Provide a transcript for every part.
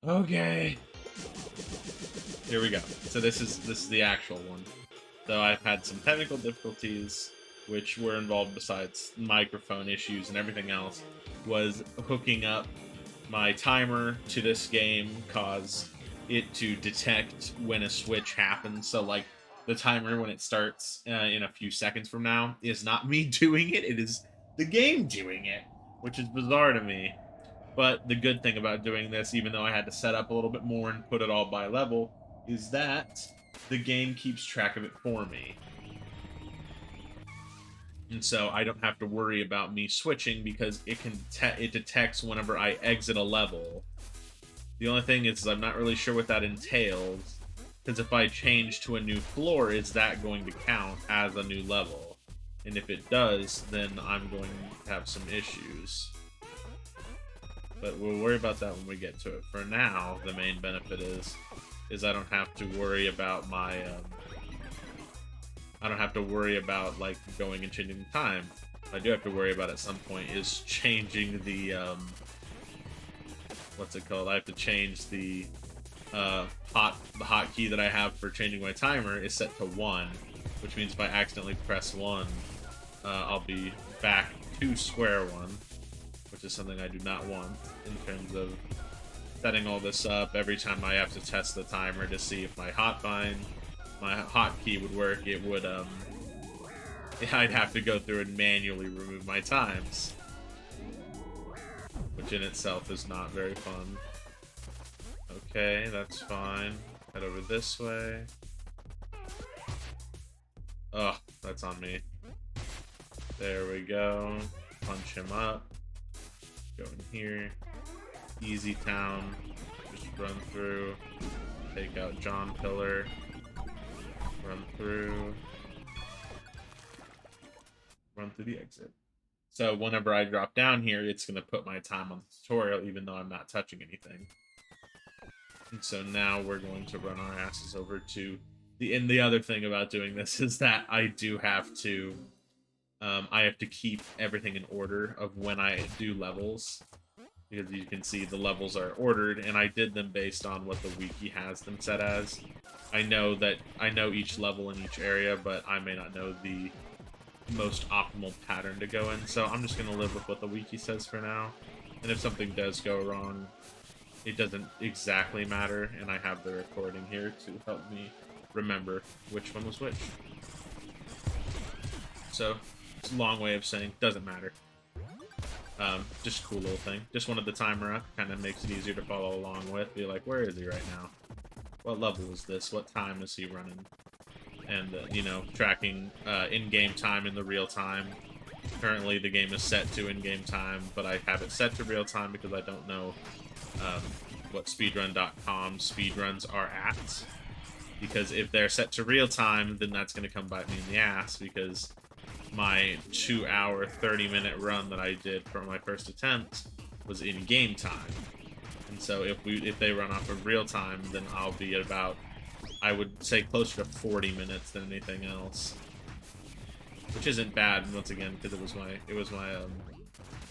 Okay. Here we go. So this is the actual one. So I've had some technical difficulties, which were involved besides microphone issues and everything else, was hooking up my timer to this game cause it to detect when a switch happens. So like the timer when it starts in a few seconds from now is not me doing it; it is the game doing it, which is bizarre to me. But the good thing about doing this, even though I had to set up a little bit more and put it all by level, is that the game keeps track of it for me. And so I don't have to worry about me switching because it detects whenever I exit a level. The only thing is I'm not really sure what that entails, because if I change to a new floor, is that going to count as a new level? And if it does, then I'm going to have some issues. But we'll worry about that when we get to it. For now, the main benefit is I don't have to worry about my I don't have to worry about like going and changing the time. What I do have to worry about at some point is changing the what's it called? I have to change the hotkey that I have for changing my timer is set to 1, which means if I accidentally press 1, I'll be back to square one, which is something I do not want in terms of setting all this up. Every time I have to test the timer to see if my hotkey would work, it would I'd have to go through and manually remove my times, which in itself is not very fun. Okay, that's fine. Head over this way. Oh, that's on me. There we go. Punch him up. Go in here. Easy town. Just run through. Take out John Pillar. Run through. Run through the exit. So whenever I drop down here, it's going to put my time on the tutorial, even though I'm not touching anything. And so now we're going to run our asses over to and the other thing about doing this is that I do have to I have to keep everything in order of when I do levels, because you can see the levels are ordered, and I did them based on what the wiki has them set as. I know each level in each area, but I may not know the most optimal pattern to go in, so I'm just going to live with what the wiki says for now. And if something does go wrong, it doesn't exactly matter, and I have the recording here to help me remember which one was which. So it's a long way of saying doesn't matter. Just a cool little thing. Just wanted the timer up. Kind of makes it easier to follow along with. Be like, where is he right now? What level is this? What time is he running? And, you know, tracking in-game time in the real time. Currently, the game is set to in-game time, but I have it set to real time because I don't know what speedrun.com speedruns are at. Because if they're set to real time, then that's going to come bite me in the ass, because my 2-hour, 30-minute run that I did for my first attempt was in game time. And so if they run off of real time, then I'll be at about, I would say, closer to 40 minutes than anything else, which isn't bad once again because it was my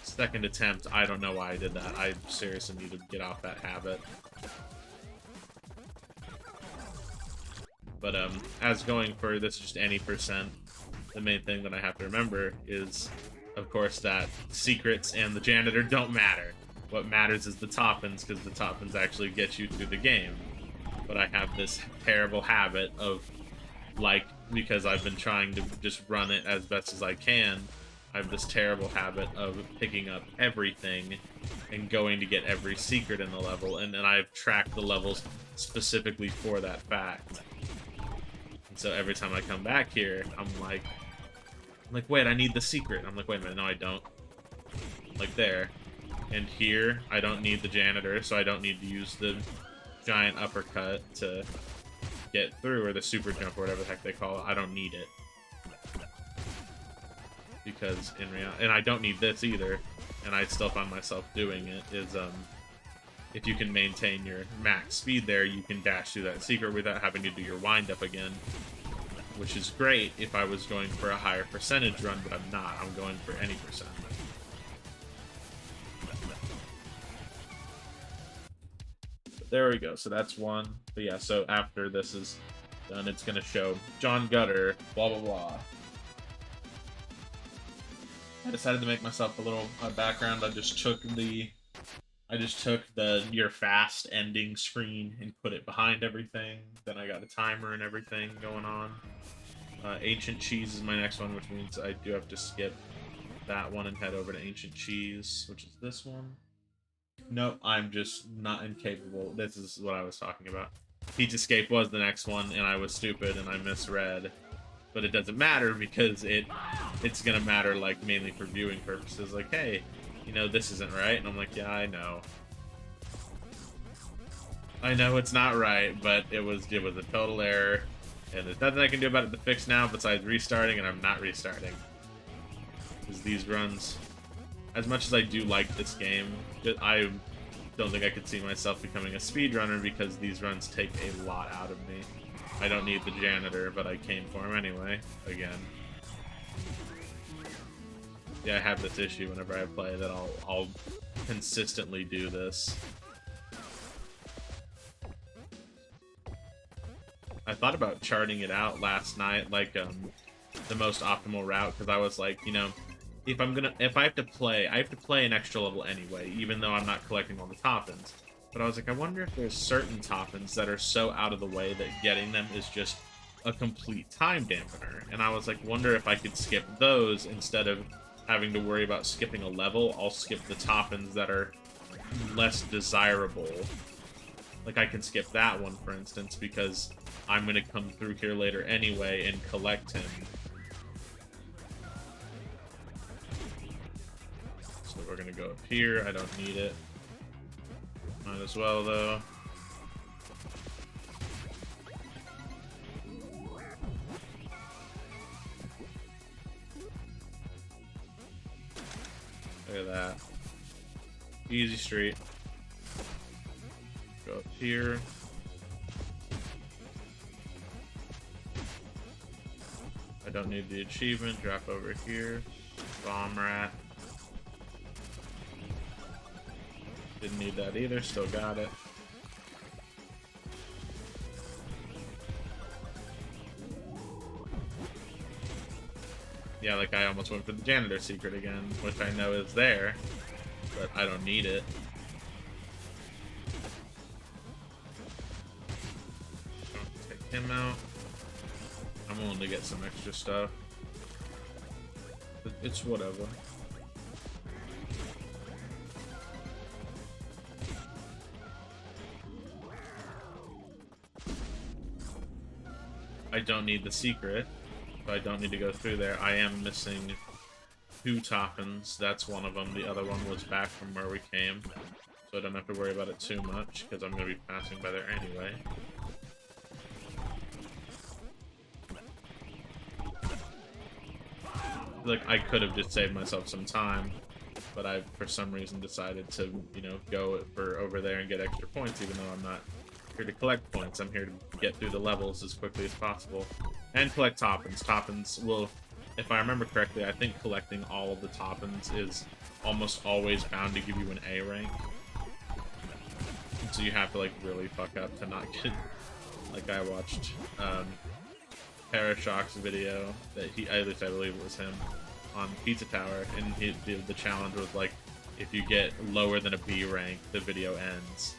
second attempt. I don't know why I did that. I seriously need to get off that habit. But as going for this, just any percent, the main thing that I have to remember is, of course, that secrets and the janitor don't matter. What matters is the toppins, because the toppins actually get you through the game. But I have this terrible habit of, like, because I've been trying to just run it as best as I can, I have this terrible habit of picking up everything and going to get every secret in the level, and then I've tracked the levels specifically for that fact. So every time I come back here, I'm like, wait, I need the secret. I'm like, wait a minute, no, I don't. Like there. And here, I don't need the janitor, so I don't need to use the giant uppercut to get through, or the super jump, or whatever the heck they call it. I don't need it. Because in reality, and I don't need this either, and I still find myself doing it, is, if you can maintain your max speed there, you can dash through that secret without having to do your wind-up again, which is great if I was going for a higher percentage run, but I'm not. I'm going for any percent. there we go. So that's one. But yeah, so after this is done, it's gonna show John Gutter, blah blah blah. I decided to make myself a little background. I just took the "You're fast" ending screen and put it behind everything. Then I got a timer and everything going on. Ancient Cheese is my next one, which means I do have to skip that one and head over to Ancient Cheese, which is this one. Nope, I'm just not incapable. This is what I was talking about. Peach Escape was the next one, and I was stupid and I misread. But it doesn't matter because it's gonna matter like mainly for viewing purposes. Like, hey, you know this isn't right, and I'm like, yeah, I know. I know it's not right, but it was a total error, and there's nothing I can do about it to fix now besides restarting, and I'm not restarting. Because these runs, as much as I do like this game, I don't think I could see myself becoming a speedrunner because these runs take a lot out of me. I don't need the janitor, but I came for him anyway, again. Yeah, I have this issue whenever I play that I'll consistently do this. I thought about charting it out last night, like the most optimal route, because I was like, you know, if I have to play an extra level anyway, even though I'm not collecting all the top-ins. But I was like, I wonder if there's certain top-ins that are so out of the way that getting them is just a complete time dampener. And I was like, wonder if I could skip those instead of having to worry about skipping a level. I'll skip the top-ins that are less desirable. Like, I can skip that one, for instance, because I'm going to come through here later anyway and collect him. So we're going to go up here. I don't need it. Might as well, though. Look at that. Easy street. Go up here. I don't need the achievement. Drop over here. Bomb rat. Didn't need that either. Still got it. Yeah, like I almost went for the janitor secret again, which I know is there, but I don't need it. Take him out. I'm willing to get some extra stuff. It's whatever. I don't need the secret, so I don't need to go through there. I am missing 2 top-ins. That's one of them. The other one was back from where we came, so I don't have to worry about it too much, because I'm going to be passing by there anyway. Like, I could have just saved myself some time, but I, for some reason, decided to, you know, go for over there and get extra points, even though I'm not here to collect points. I'm here to get through the levels as quickly as possible. And collect top-ins. Top-ins will, if I remember correctly, I think collecting all of the top-ins is almost always bound to give you an A rank. And so you have to, like, really fuck up to not get... Like, I watched Parashock's video that at least I believe it was him, on Pizza Tower, and the challenge was, like, if you get lower than a B rank, the video ends.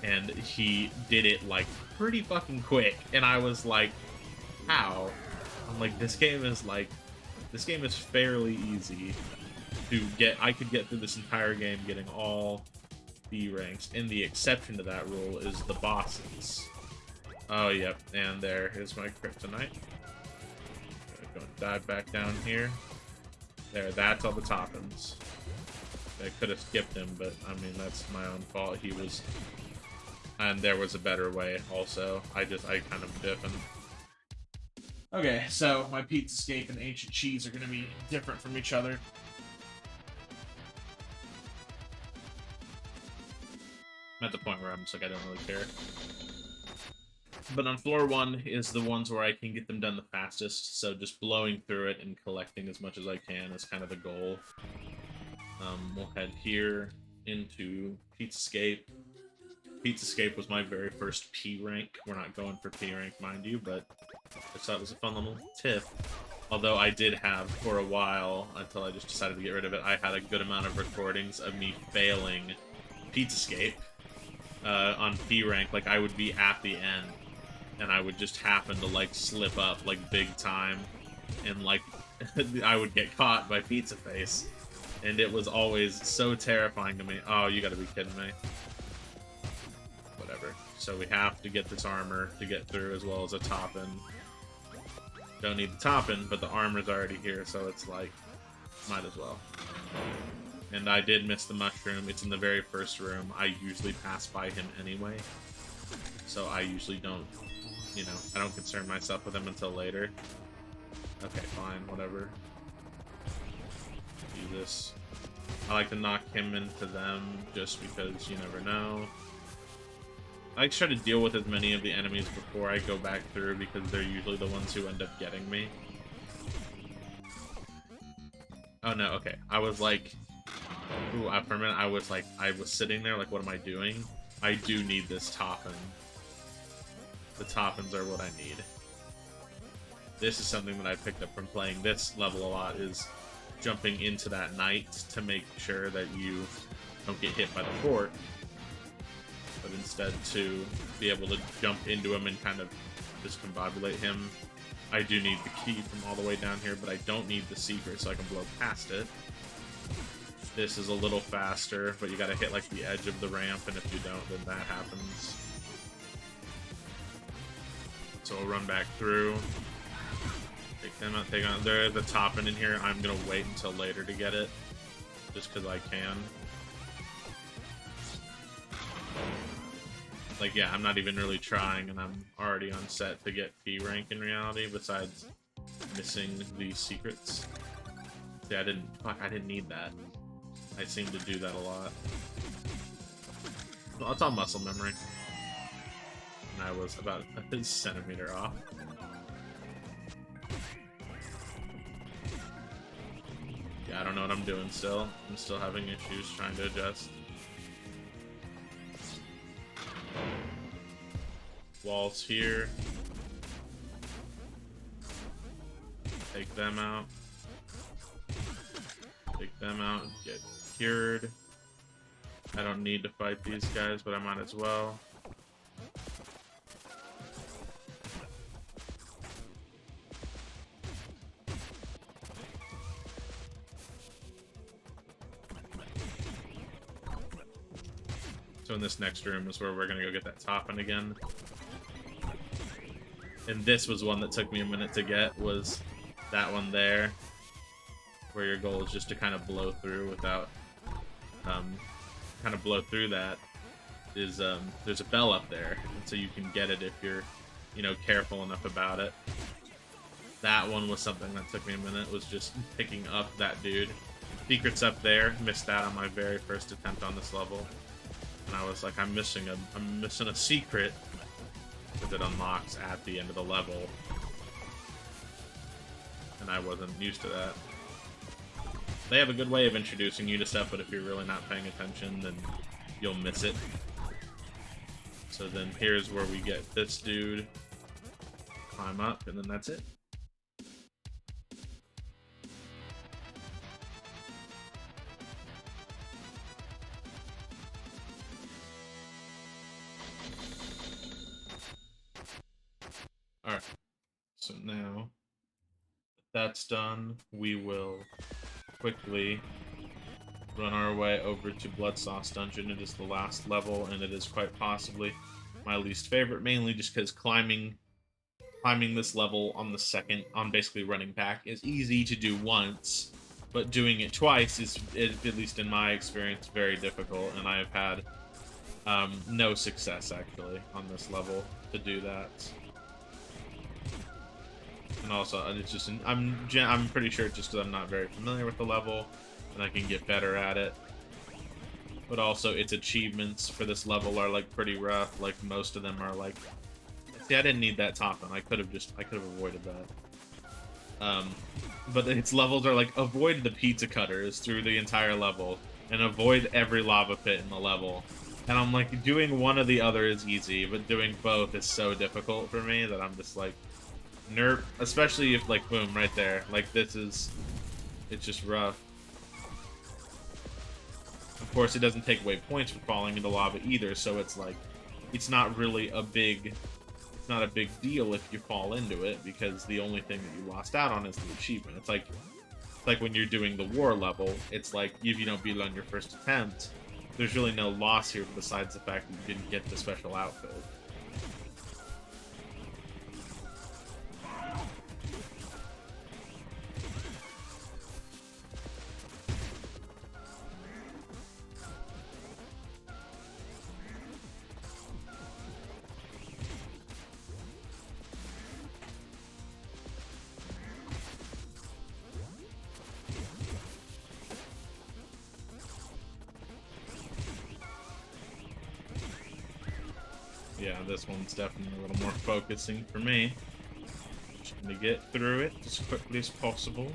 And he did it, like, pretty fucking quick. And I was like, how? I'm like, this game is fairly easy to get. I could get through this entire game getting all B ranks. And the exception to that rule is the bosses. Oh, yep. And there is my kryptonite. Go and dive back down here. There, that's all the top-ins. I could have skipped him, but, I mean, that's my own fault. He was... And there was a better way, also. I kind of dipping. Okay, so my Pizza Escape and Ancient Cheese are going to be different from each other. I'm at the point where I'm just like, I don't really care. But on floor 1 is the ones where I can get them done the fastest, so just blowing through it and collecting as much as I can is kind of the goal. We'll head here into Pizza Escape. Pizza Escape was my very first P rank. We're not going for P rank, mind you, but I just thought it was a fun little tip. Although I did have, for a while, until I just decided to get rid of it, I had a good amount of recordings of me failing Pizza Escape on P rank. Like, I would be at the end, and I would just happen to, like, slip up, like, big time, and, like, I would get caught by Pizza Face. And it was always so terrifying to me. Oh, you gotta be kidding me. Whatever. So we have to get this armor to get through, as well as a toppin'. Don't need the toppin', but the armor's already here, so it's like, might as well. And I did miss the mushroom. It's in the very first room. I usually pass by him anyway. So I usually don't, you know, I don't concern myself with him until later. Okay, fine, whatever. Do this. I like to knock him into them just because you never know. I like to try to deal with as many of the enemies before I go back through because they're usually the ones who end up getting me. Oh no, okay. I was like, ooh, for a minute I was like, I was sitting there like, what am I doing? I do need this toppin'. The toppins are what I need. This is something that I picked up from playing this level a lot, is jumping into that knight to make sure that you don't get hit by the fort, but instead to be able to jump into him and kind of discombobulate him. I do need the key from all the way down here, but I don't need the secret, so I can blow past it. This is a little faster, but you gotta hit like the edge of the ramp, and if you don't, then that happens. So we'll run back through. Take them out, take on. There's the toppin' in here. I'm gonna wait until later to get it, just because I can. Like, yeah, I'm not even really trying, and I'm already on set to get P rank in reality, besides missing these secrets. See, I didn't need that. I seem to do that a lot. Well, it's all muscle memory. And I was about a centimeter off. Yeah, I don't know what I'm doing still. I'm still having issues trying to adjust. Walls here. Take them out. Take them out and get cured. I don't need to fight these guys, but I might as well. So in this next room is where we're gonna go get that toppin' again. And this was one that took me a minute to get, was that one there, where your goal is just to kind of blow through without, kind of blow through that, is, there's a bell up there, and so you can get it if you're, you know, careful enough about it. That one was something that took me a minute, was just picking up that dude. Secret's up there, missed that on my very first attempt on this level. And I was like, I'm missing a secret, because it unlocks at the end of the level. And I wasn't used to that. They have a good way of introducing you to stuff, but if you're really not paying attention, then you'll miss it. So then here's where we get this dude, climb up, and then that's it. Alright, so now that's done, we will quickly run our way over to Blood Sauce Dungeon. It is the last level, and it is quite possibly my least favorite, mainly just because climbing this level on basically running back is easy to do once, but doing it twice is, at least in my experience, very difficult, and I have had no success, actually, on this level to do that. And also, it's just, I'm pretty sure it's just because I'm not very familiar with the level, and I can get better at it. But also, its achievements for this level are, like, pretty rough. Like, most of them are, like... See, I didn't need that toppin'. I could have avoided that. But its levels are, like, avoid the pizza cutters through the entire level, and avoid every lava pit in the level. And I'm like, doing one or the other is easy, but doing both is so difficult for me that I'm just like, nerp. Especially if, like, boom, right there. Like, this is... It's just rough. Of course, it doesn't take away points for falling into lava either, so it's like, it's not really a big... It's not a big deal if you fall into it, because the only thing that you lost out on is the achievement. It's like when you're doing the war level, it's like, if you don't beat it on your first attempt, there's really no loss here besides the fact that you didn't get the special outfit. Yeah, this one's definitely a little more focusing for me. Just gonna get through it as quickly as possible.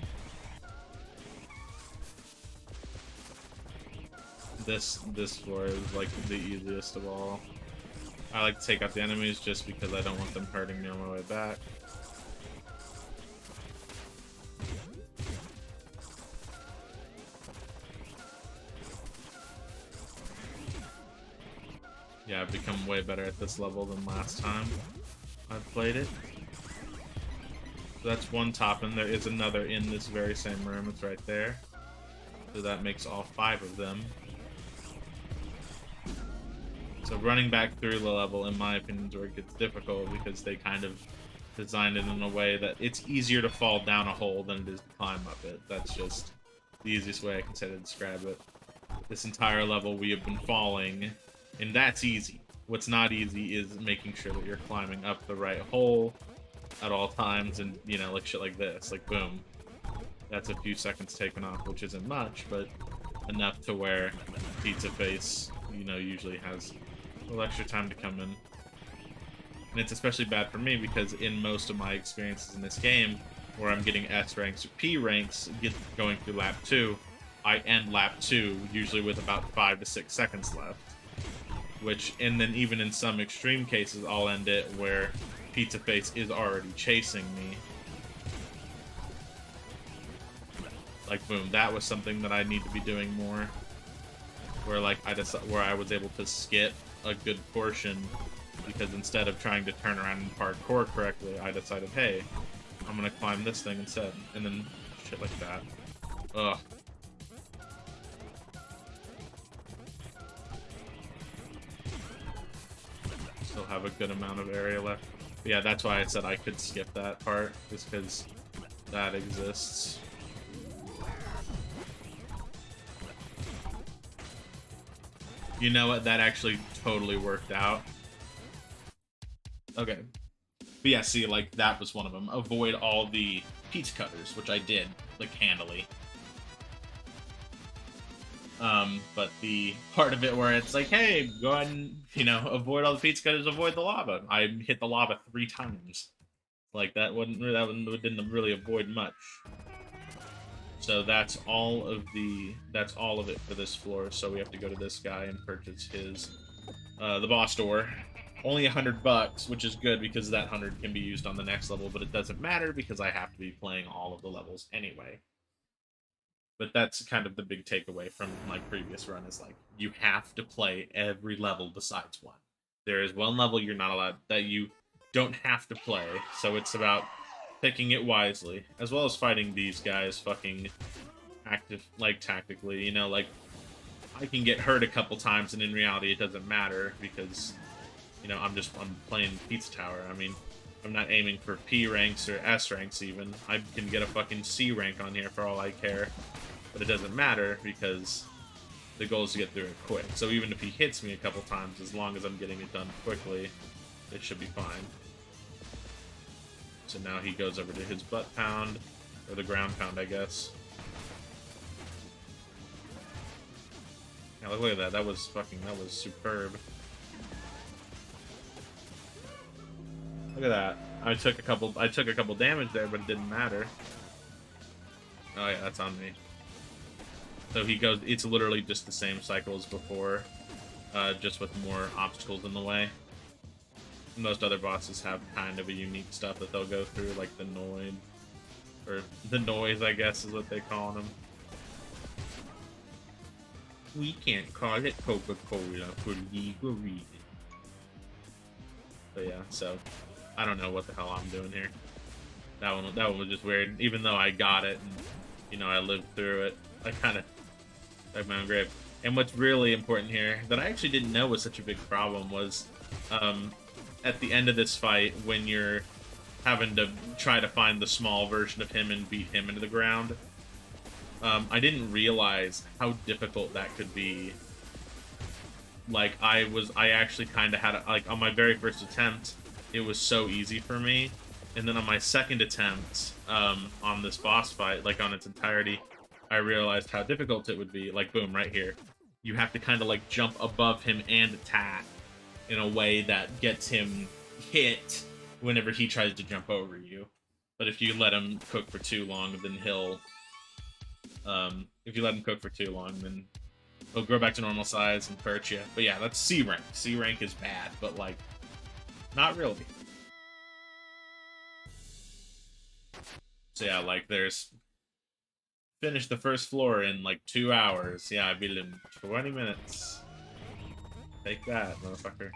This floor is like the easiest of all. I like to take out the enemies just because I don't want them hurting me on my way back. Yeah, I've become way better at this level than last time I played it. So that's one top, and there is another in this very same room. It's right there. So that makes all 5 of them. So running back through the level, in my opinion, is where it gets difficult, because they kind of designed it in a way that it's easier to fall down a hole than it is to climb up it. That's just the easiest way I can say to describe it. This entire level we have been falling, and that's easy. What's not easy is making sure that you're climbing up the right hole at all times, and, you know, like shit like this. Like, boom. That's a few seconds taken off, which isn't much, but enough to where Pizza Face, you know, usually has a little extra time to come in. And it's especially bad for me because in most of my experiences in this game, where I'm getting S ranks or P ranks, going through lap 2, I end lap 2 usually with about 5 to 6 seconds left. And then even in some extreme cases, I'll end it where Pizza Face is already chasing me. Like, boom, that was something that I need to be doing more. Where, like, where I was able to skip a good portion, because instead of trying to turn around and parkour correctly, I decided, hey, I'm gonna climb this thing instead. And then shit like that. Ugh. Still have a good amount of area left. But yeah, that's why I said I could skip that part, just because that exists. You know what? That actually totally worked out. Okay. But yeah, see, like, that was one of them. Avoid all the pizza cutters, which I did, like, handily. But the part of it where it's like, hey, go ahead and, you know, avoid all the pizza cutters, avoid the lava. I hit the lava 3 times. Like, that didn't really avoid much. So that's all of it for this floor. So we have to go to this guy and purchase his, the boss door. Only $100, which is good because that 100 can be used on the next level, but it doesn't matter because I have to be playing all of the levels anyway. But that's kind of the big takeaway from my previous run, is like, you have to play every level besides one. There is one level you're not allowed, that you don't have to play, so it's about picking it wisely, as well as fighting these guys fucking tactically, you know, like, I can get hurt a couple times, and in reality it doesn't matter, because, you know, I'm playing Pizza Tower. I mean, I'm not aiming for P ranks or S ranks even. I can get a fucking C rank on here for all I care, but it doesn't matter, because the goal is to get through it quick. So even if he hits me a couple times, as long as I'm getting it done quickly, it should be fine. So now he goes over to his butt pound, or the ground pound, I guess. Yeah, look at that. That was superb. Look at that. I took a couple damage there, but it didn't matter. Oh yeah, that's on me. So he goes, it's literally just the same cycle as before. just with more obstacles in the way. Most other bosses have kind of a unique stuff that they'll go through, like the Noid, or the noise, I guess, is what they call them. We can't call it Coca-Cola for legal reasons. But yeah, so I don't know what the hell I'm doing here. That one was just weird. Even though I got it and, you know, I lived through it, I kind of dug my own grave. And what's really important here that I actually didn't know was such a big problem was at the end of this fight, when you're having to try to find the small version of him and beat him into the ground, I didn't realize how difficult that could be. Like, I actually kind of had, like, on my very first attempt, it was so easy for me. And then on my second attempt, on this boss fight, like, on its entirety, I realized how difficult it would be. Like, boom, right here. You have to kind of, like, jump above him and attack in a way that gets him hit whenever he tries to jump over you. But if you let him cook for too long, then he'll... if you let him cook for too long, then he'll grow back to normal size and perch you. But yeah, that's C rank. C rank is bad, but, like, not really. So yeah, like, there's... Finished the first floor in, like, 2 hours. Yeah, I beat it in 20 minutes. Take that, motherfucker.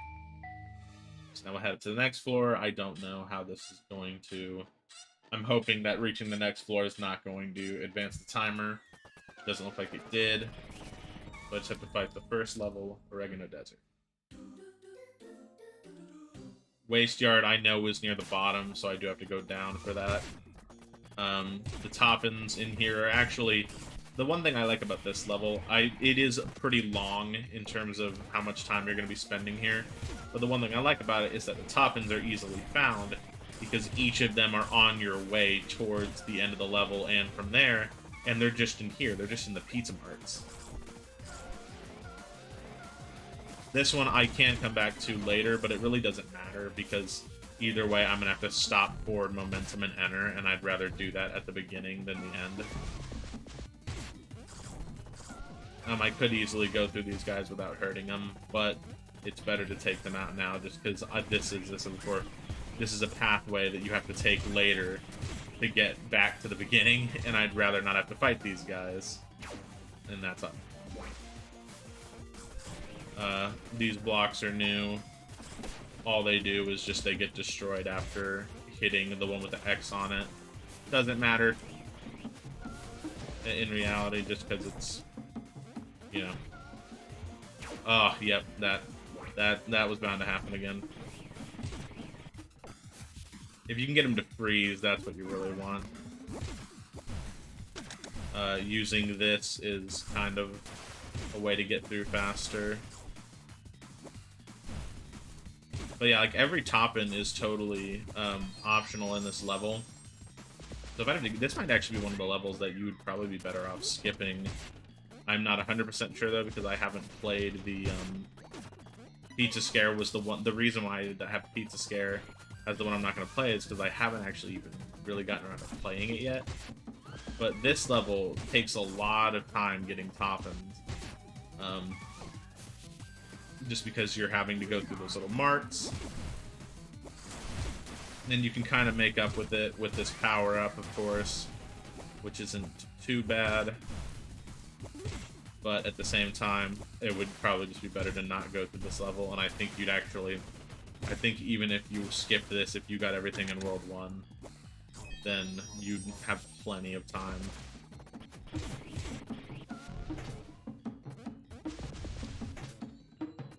So now we'll head to the next floor. I don't know how this is going to... I'm hoping that reaching the next floor is not going to advance the timer. Doesn't look like it did. But I just have to fight the first level, Oregano Desert. Waste Yard, I know, is near the bottom, so I do have to go down for that. The top-ends in here are actually... The one thing I like about this level, it is pretty long in terms of how much time you're going to be spending here. But the one thing I like about it is that the top-ends are easily found, because each of them are on your way towards the end of the level and from there, and they're just in here. They're just in the pizza marts. This one I can come back to later, but it really doesn't matter, because either way I'm going to have to stop forward momentum and enter, and I'd rather do that at the beginning than the end. I could easily go through these guys without hurting them, but it's better to take them out now, just because this is a pathway that you have to take later to get back to the beginning, and I'd rather not have to fight these guys. And that's up. These blocks are new. All they do is just they get destroyed after hitting the one with the X on it. Doesn't matter in reality, just because it's, you know. Oh, yep, that was bound to happen again. If you can get him to freeze, that's what you really want. Using this is kind of a way to get through faster. But yeah, like, every top-end is totally optional in this level. So if I have to, this might actually be one of the levels that you would probably be better off skipping. I'm not 100% sure, though, because I haven't played the Pizza Scare was the reason why I have Pizza Scare as the one I'm not going to play is because I haven't actually even really gotten around to playing it yet. But this level takes a lot of time getting top-ends. Just because you're having to go through those little marks. And you can kind of make up with it with this power-up, of course, which isn't too bad. But at the same time, it would probably just be better to not go through this level, and I think you'd actually... I think even if you skipped this, if you got everything in World 1, then you'd have plenty of time.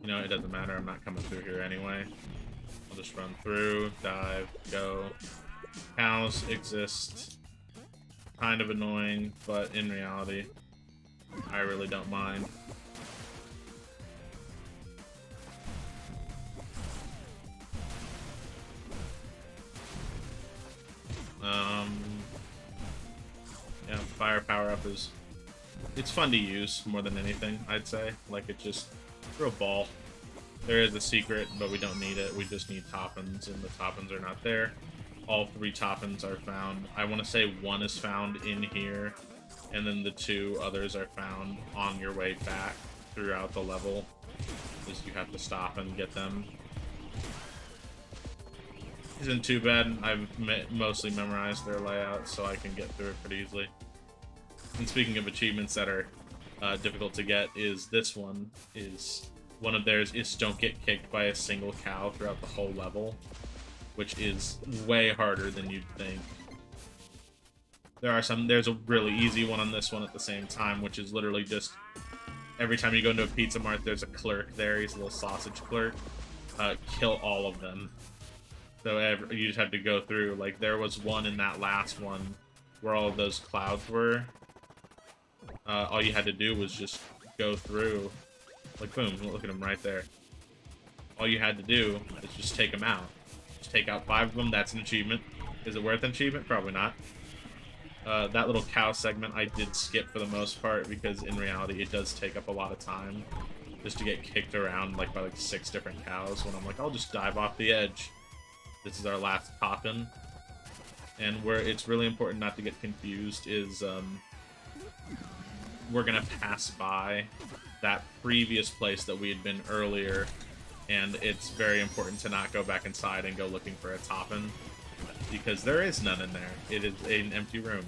You know, it doesn't matter, I'm not coming through here anyway. I'll just run through, dive, go. Cows exist. Kind of annoying, but in reality, I really don't mind. Yeah, fire power-up is... It's fun to use, more than anything, I'd say. Like, it just... Throw a ball. There is a secret, but we don't need it. We just need top-ends, and the top-ends are not there. All 3 top-ends are found. I want to say 1 is found in here, and then the 2 others are found on your way back throughout the level. is you have to stop and get them. Isn't too bad. I've mostly memorized their layout, so I can get through it pretty easily. And speaking of achievements that are difficult to get, is this one. One of theirs is don't get kicked by a single cow throughout the whole level, which is way harder than you'd think. There's a really easy one on this one at the same time, which is literally just every time you go into a pizza mart, there's a clerk there. He's a little sausage clerk. Kill all of them. So you just have to go through. Like, there was one in that last one where all of those clouds were. All you had to do was just go through. Like, boom, look at him right there. All you had to do is just take them out. Just take out 5 of them. That's an achievement. Is it worth an achievement? Probably not. That little cow segment I did skip for the most part, because in reality it does take up a lot of time just to get kicked around by like 6 different cows, when I'm like, I'll just dive off the edge. This is our last top-in. And where it's really important not to get confused is we're gonna pass by that previous place that we had been earlier, and it's very important to not go back inside and go looking for a top-in, because there is none in there. It is an empty room.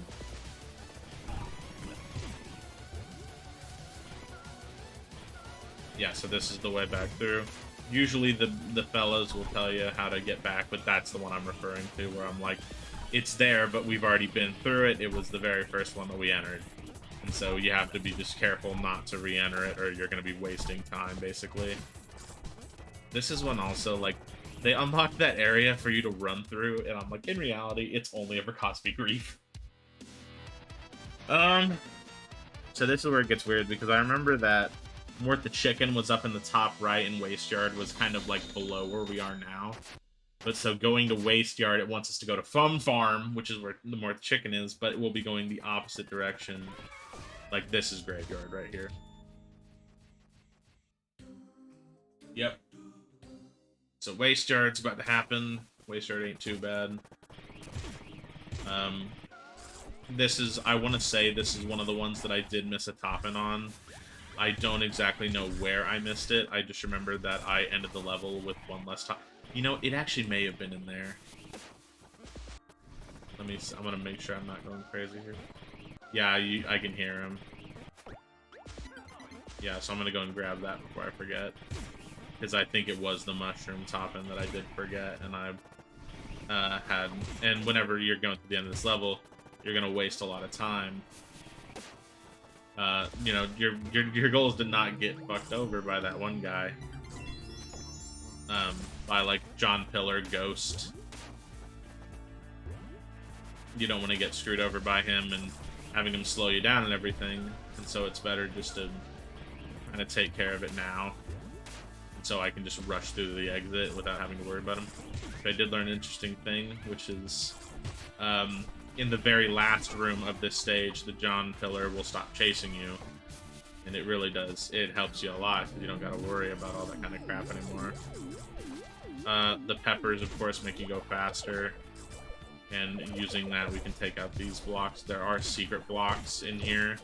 Yeah, so this is the way back through. Usually the fellows will tell you how to get back, but that's the one I'm referring to, where I'm like, it's there, but we've already been through it. It was the very first one that we entered. And so you have to be just careful not to re-enter it, or you're going to be wasting time, basically. This is one also, like, they unlocked that area for you to run through, and I'm like, in reality, it's only ever cost me grief. So this is where it gets weird, because I remember that Mort the Chicken was up in the top right, and Waste Yard was kind of, like, below where we are now. But so going to Waste Yard, it wants us to go to Fum Farm, which is where the Mort the Chicken is, but it will be going the opposite direction. Like, this is Graveyard right here. Yep. So Waste Yard's about to happen. Waste Yard ain't too bad. This is, I want to say this is one of the ones that I did miss a top-in on. I don't exactly know where I missed it. I just remember that I ended the level with 1 less top. You know, it actually may have been in there. I'm gonna make sure I'm not going crazy here. Yeah, I can hear him. Yeah, so I'm gonna go and grab that before I forget. Because I think it was the mushroom top-in that I did forget, and I had... And whenever you're going to the end of this level, you're gonna waste a lot of time. You know, your goal is to not get fucked over by that one guy. By, like, John Pillar, Ghost. You don't want to get screwed over by him and having him slow you down and everything, and so it's better just to kind of take care of it now, and so I can just rush through the exit without having to worry about him. But I did learn an interesting thing, which is in the very last room of this stage, the John Pillar will stop chasing you, and it really does. It helps you a lot, because you don't got to worry about all that kind of crap anymore. The peppers, of course, make you go faster. And using that, we can take out these blocks. There are secret blocks in here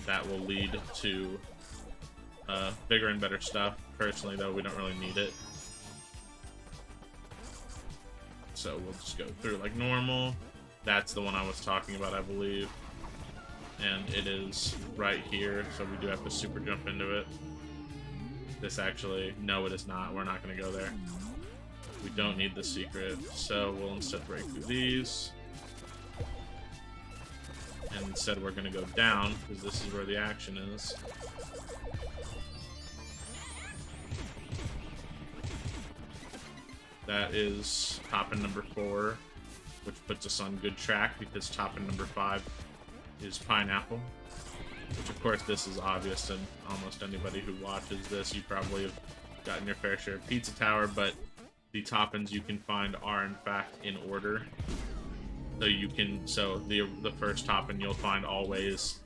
that will lead to bigger and better stuff. Personally, though, we don't really need it. So we'll just go through like normal. That's the one I was talking about, I believe. And it is right here, so we do have to super jump into it. This actually, no, it is not. We're not going to go there. We don't need the secret, so we'll instead break through these. And instead we're going to go down, because this is where the action is. That is top-in number 4, which puts us on good track, because top-in number 5 is Pineapple. Which, of course, this is obvious to almost anybody who watches this. You probably have gotten your fair share of Pizza Tower, but the top-ins you can find are, in fact, in order. So you can, the first top-in you'll find always,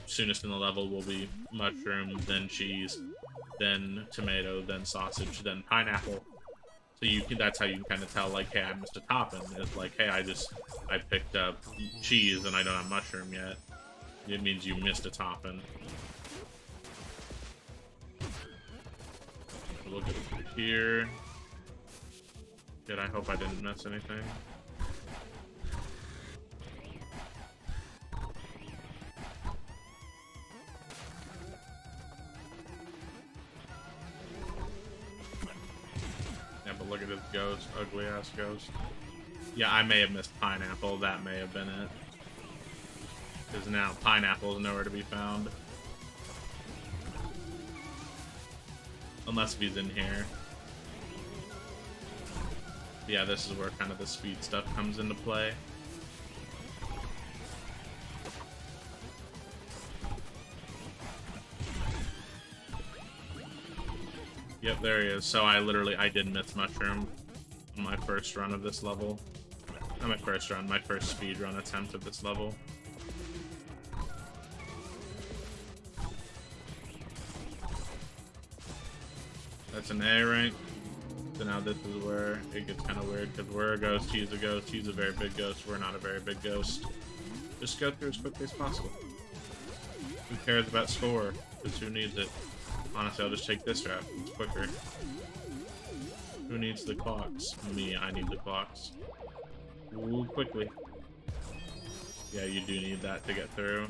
soonest in the level will be mushroom, then cheese, then tomato, then sausage, then pineapple. So you can, that's how you can kind of tell, like, hey, I missed a top-in. It's like, hey, I picked up cheese and I don't have mushroom yet. It means you missed a top-in. So we'll get here. Good, I hope I didn't miss anything. Yeah, but look at this ghost, ugly ass ghost. Yeah, I may have missed pineapple, that may have been it. Because now pineapple is nowhere to be found. Unless he's in here. Yeah, this is where kind of the speed stuff comes into play. Yep, there he is. So I did miss mushroom on my first run of this level. Not my first run, my first speed run attempt of this level. That's an A rank. So now this is where it gets kind of weird, because we're a ghost, he's a ghost, he's a very big ghost, we're not a very big ghost. Just go through as quickly as possible. Who cares about score? Because who needs it? Honestly, I'll just take this route. It's quicker. Who needs the clocks? Me, I need the clocks. Ooh, quickly. Yeah, you do need that to get through.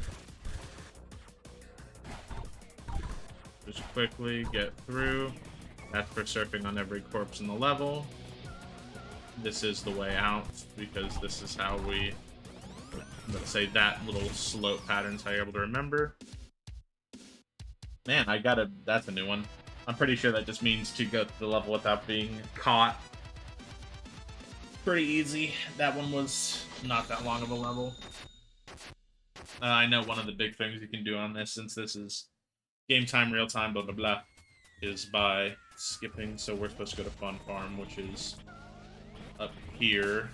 Just quickly get through. That's for surfing on every corpse in the level. This is the way out, because this is how we... Let's say that little slope pattern's how you're able to remember. Man, that's a new one. I'm pretty sure that just means to go to the level without being caught. Pretty easy. That one was not that long of a level. I know one of the big things you can do on this, since this is game time, real time, blah blah blah, is by skipping. So we're supposed to go to Fun Farm, which is up here.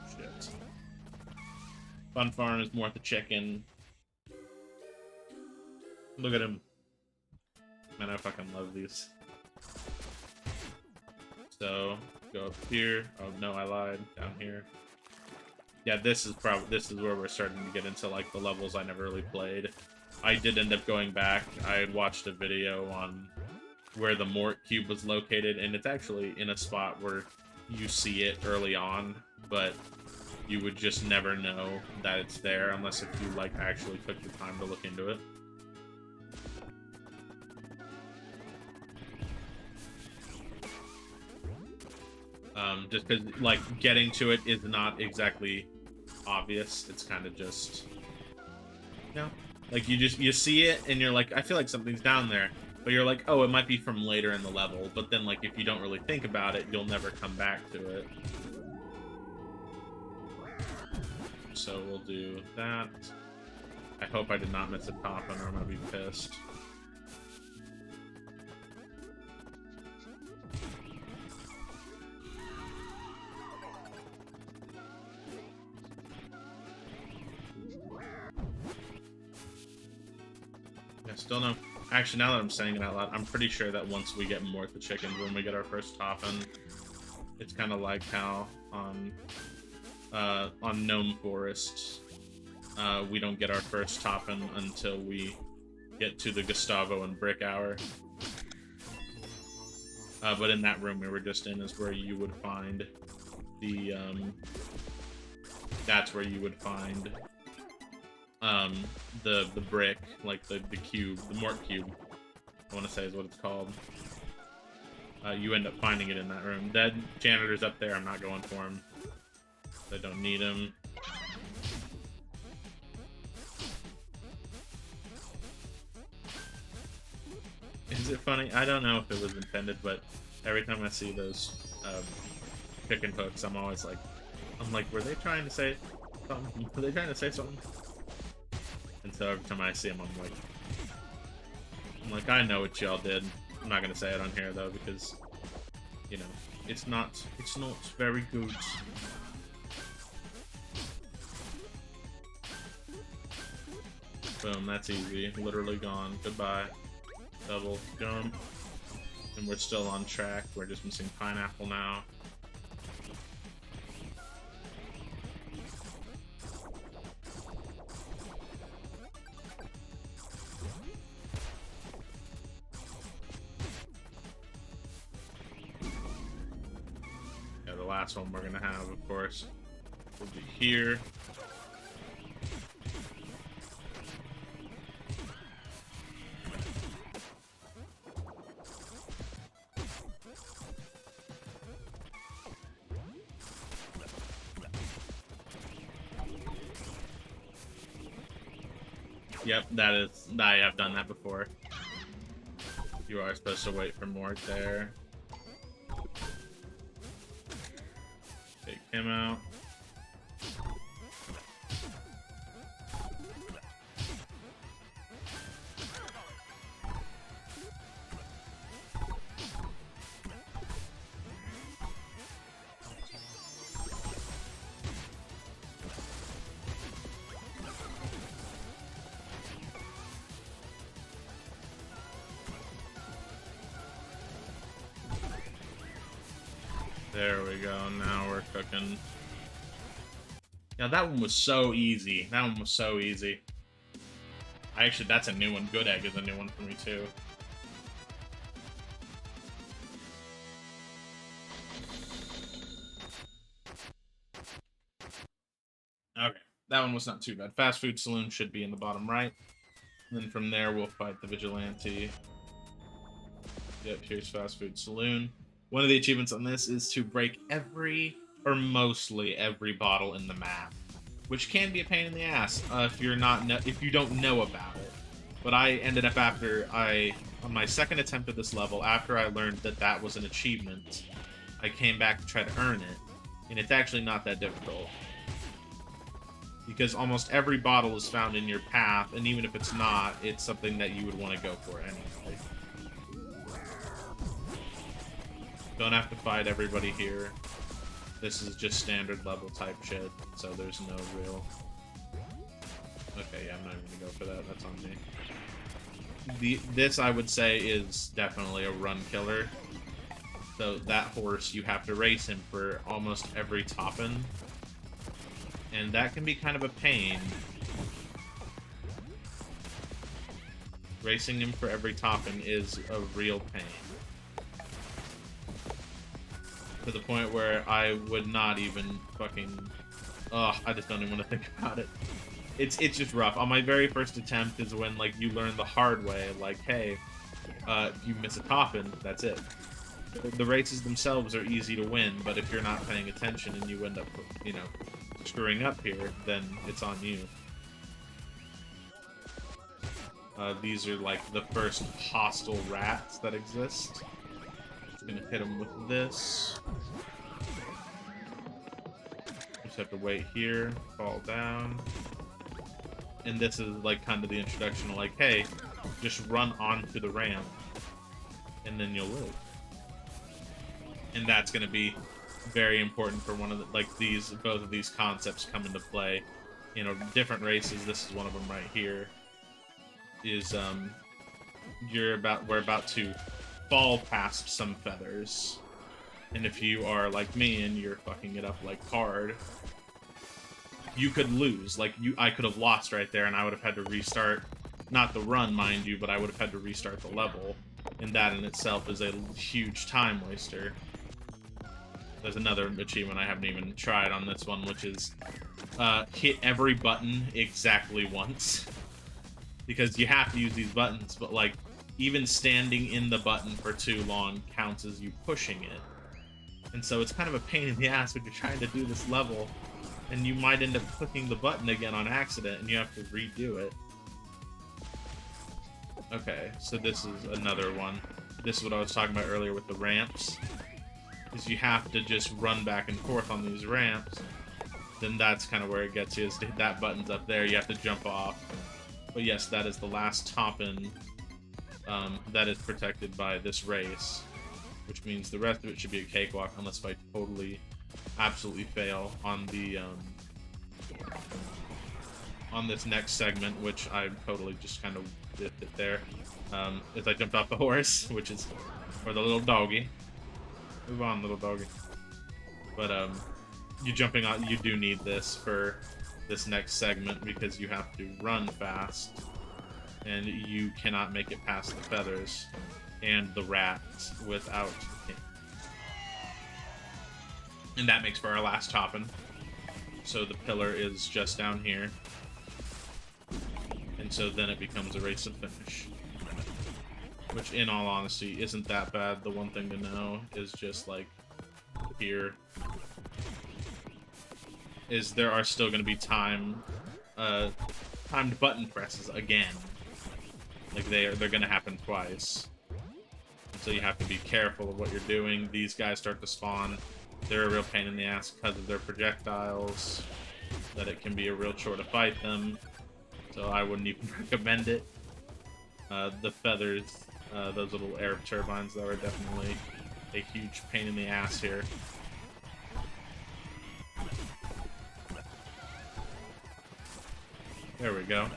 Shit. Fun Farm is more at the check-in. Look at him. Man, I fucking love these. So, go up here. Oh, no, I lied. Down here. Yeah, this is where we're starting to get into, like, the levels I never really played. I did end up going back. I had watched a video on where the Mort Cube was located, and it's actually in a spot where you see it early on, but you would just never know that it's there unless if you, like, actually took the time to look into it. Just because, like, getting to it is not exactly obvious. It's kind of just, you know, like, you see it, and you're like, I feel like something's down there. But you're like, oh, it might be from later in the level. But then, like, if you don't really think about it, you'll never come back to it. So we'll do that. I hope I did not miss a top, or I'm gonna be pissed. Still no. Actually, now that I'm saying it out loud, I'm pretty sure that once we get more the chickens, when we get our first toppin', it's kind of like how on Gnome Forest, we don't get our first toppin' until we get to the Gustavo and Brick Hour. But in that room we were just in is where you would find the that's where you would find the brick, like the cube, the Mort Cube, I want to say is what it's called. You end up finding it in that room. Dead janitor's up there. I'm not going for him. I don't need him. Is it funny? I don't know if it was intended, but every time I see those chicken hooks, I'm always like, were they trying to say something? Were they trying to say something? And so every time I see them, I'm like, I know what y'all did. I'm not gonna say it on here though, because, you know, it's not very good. Boom, that's easy. Literally gone. Goodbye. Double jump. And we're still on track. We're just missing pineapple now. the last one we're gonna have, of course. We'll be here. Yep, I have done that before. You are supposed to wait for Mort there. Take him out. There we go, now we're cooking. Yeah, that one was so easy. That one was so easy. Actually, that's a new one. Good Egg is a new one for me, too. Okay, that one was not too bad. Fast Food Saloon should be in the bottom right. And then from there, we'll fight the Vigilante. Yep, here's Fast Food Saloon. One of the achievements on this is to break every, or mostly every bottle in the map, which can be a pain in the ass if you don't know about it. But I ended up on my second attempt at this level, after I learned that that was an achievement, I came back to try to earn it, and it's actually not that difficult. Because almost every bottle is found in your path, and even if it's not, it's something that you would want to go for anyway. Don't have to fight everybody here. This is just standard level type shit, so there's no real... Okay, yeah, I'm not even gonna go for that. That's on me. This, I would say, is definitely a run killer. So that horse, you have to race him for almost every top-in. And that can be kind of a pain. Racing him for every top-in is a real pain. To the point where I would not even fucking... Ugh, I just don't even want to think about it. It's just rough. On my very first attempt is when, like, you learn the hard way, like, hey, if you miss a top-in, that's it. The races themselves are easy to win, but if you're not paying attention and you end up, you know, screwing up here, then it's on you. These are, like, the first hostile rats that exist. Gonna hit him with this. Just have to wait here, fall down. And this is like kind of the introduction, like, hey, just run onto the ramp and then you'll live. And that's gonna be very important for one of the, like, both of these concepts come into play. You know, different races, this is one of them right here. Is we're about to fall past some feathers, and if you are like me and you're fucking it up like hard, you could lose. Like, I could have lost right there, and I would have had to restart, not the run, mind you, but I would have had to restart the level, and that in itself is a huge time waster. There's another achievement I haven't even tried on this one, which is hit every button exactly once, because you have to use these buttons, but like, even standing in the button for too long counts as you pushing it. And so it's kind of a pain in the ass when you're trying to do this level, and you might end up clicking the button again on accident, and you have to redo it. Okay, so this is another one. This is what I was talking about earlier with the ramps. Is you have to just run back and forth on these ramps. Then that's kind of where it gets you, is that button's up there, you have to jump off. But yes, that is the last top-in that is protected by this race, which means the rest of it should be a cakewalk, unless if I totally, absolutely fail on the on this next segment, which I totally just kind of did it there. As I jumped off the horse, which is for the little doggy. Move on, little doggy. But you jumping on, you do need this for this next segment because you have to run fast. And you cannot make it past the feathers and the rats without... And that makes for our last topping. So the pillar is just down here. And so then it becomes a race to finish. Which, in all honesty, isn't that bad. The one thing to know is just, like, here is there are still going to be timed button presses again. Like, they're going to happen twice. And so you have to be careful of what you're doing. These guys start to spawn. They're a real pain in the ass because of their projectiles. That it can be a real chore to fight them. So I wouldn't even recommend it. The feathers, those little air turbines, though, are definitely a huge pain in the ass here. There we go.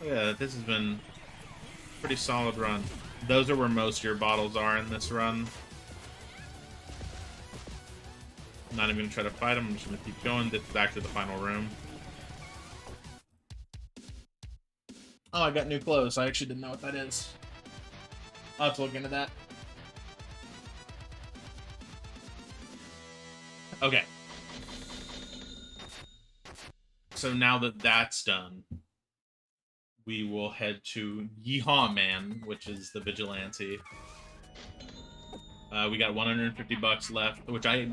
Oh, yeah, this has been a pretty solid run. Those are where most of your bottles are in this run. I'm not even going to try to fight them. I'm just going to keep going. This is actually the final room. Oh, I got new clothes. I actually didn't know what that is. I'll have to look into that. Okay. So now that that's done, we will head to Yeehaw Man, which is the vigilante. We got 150 bucks left, which I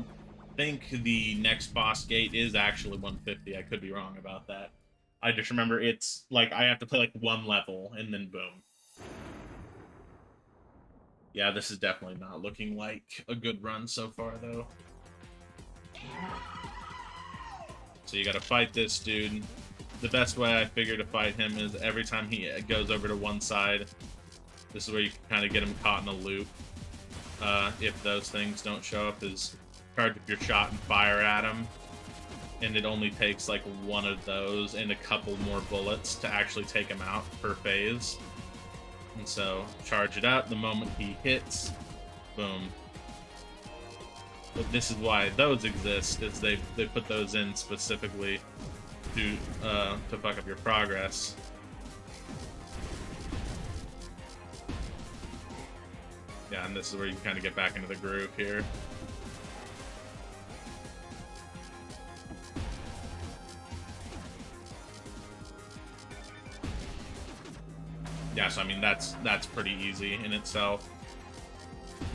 think the next boss gate is actually 150. I could be wrong about that. I just remember it's like I have to play like one level and then boom. Yeah, this is definitely not looking like a good run so far, though. So you gotta fight this dude. The best way I figure to fight him is every time he goes over to one side, this is where you can kind of get him caught in a loop. If those things don't show up, is charge up your shot and fire at him. And it only takes like one of those and a couple more bullets to actually take him out per phase. And so charge it up the moment he hits, boom. But this is why those exist, is they put those in specifically to fuck up your progress. Yeah, and this is where you kind of get back into the groove here. Yeah, so I mean that's pretty easy in itself.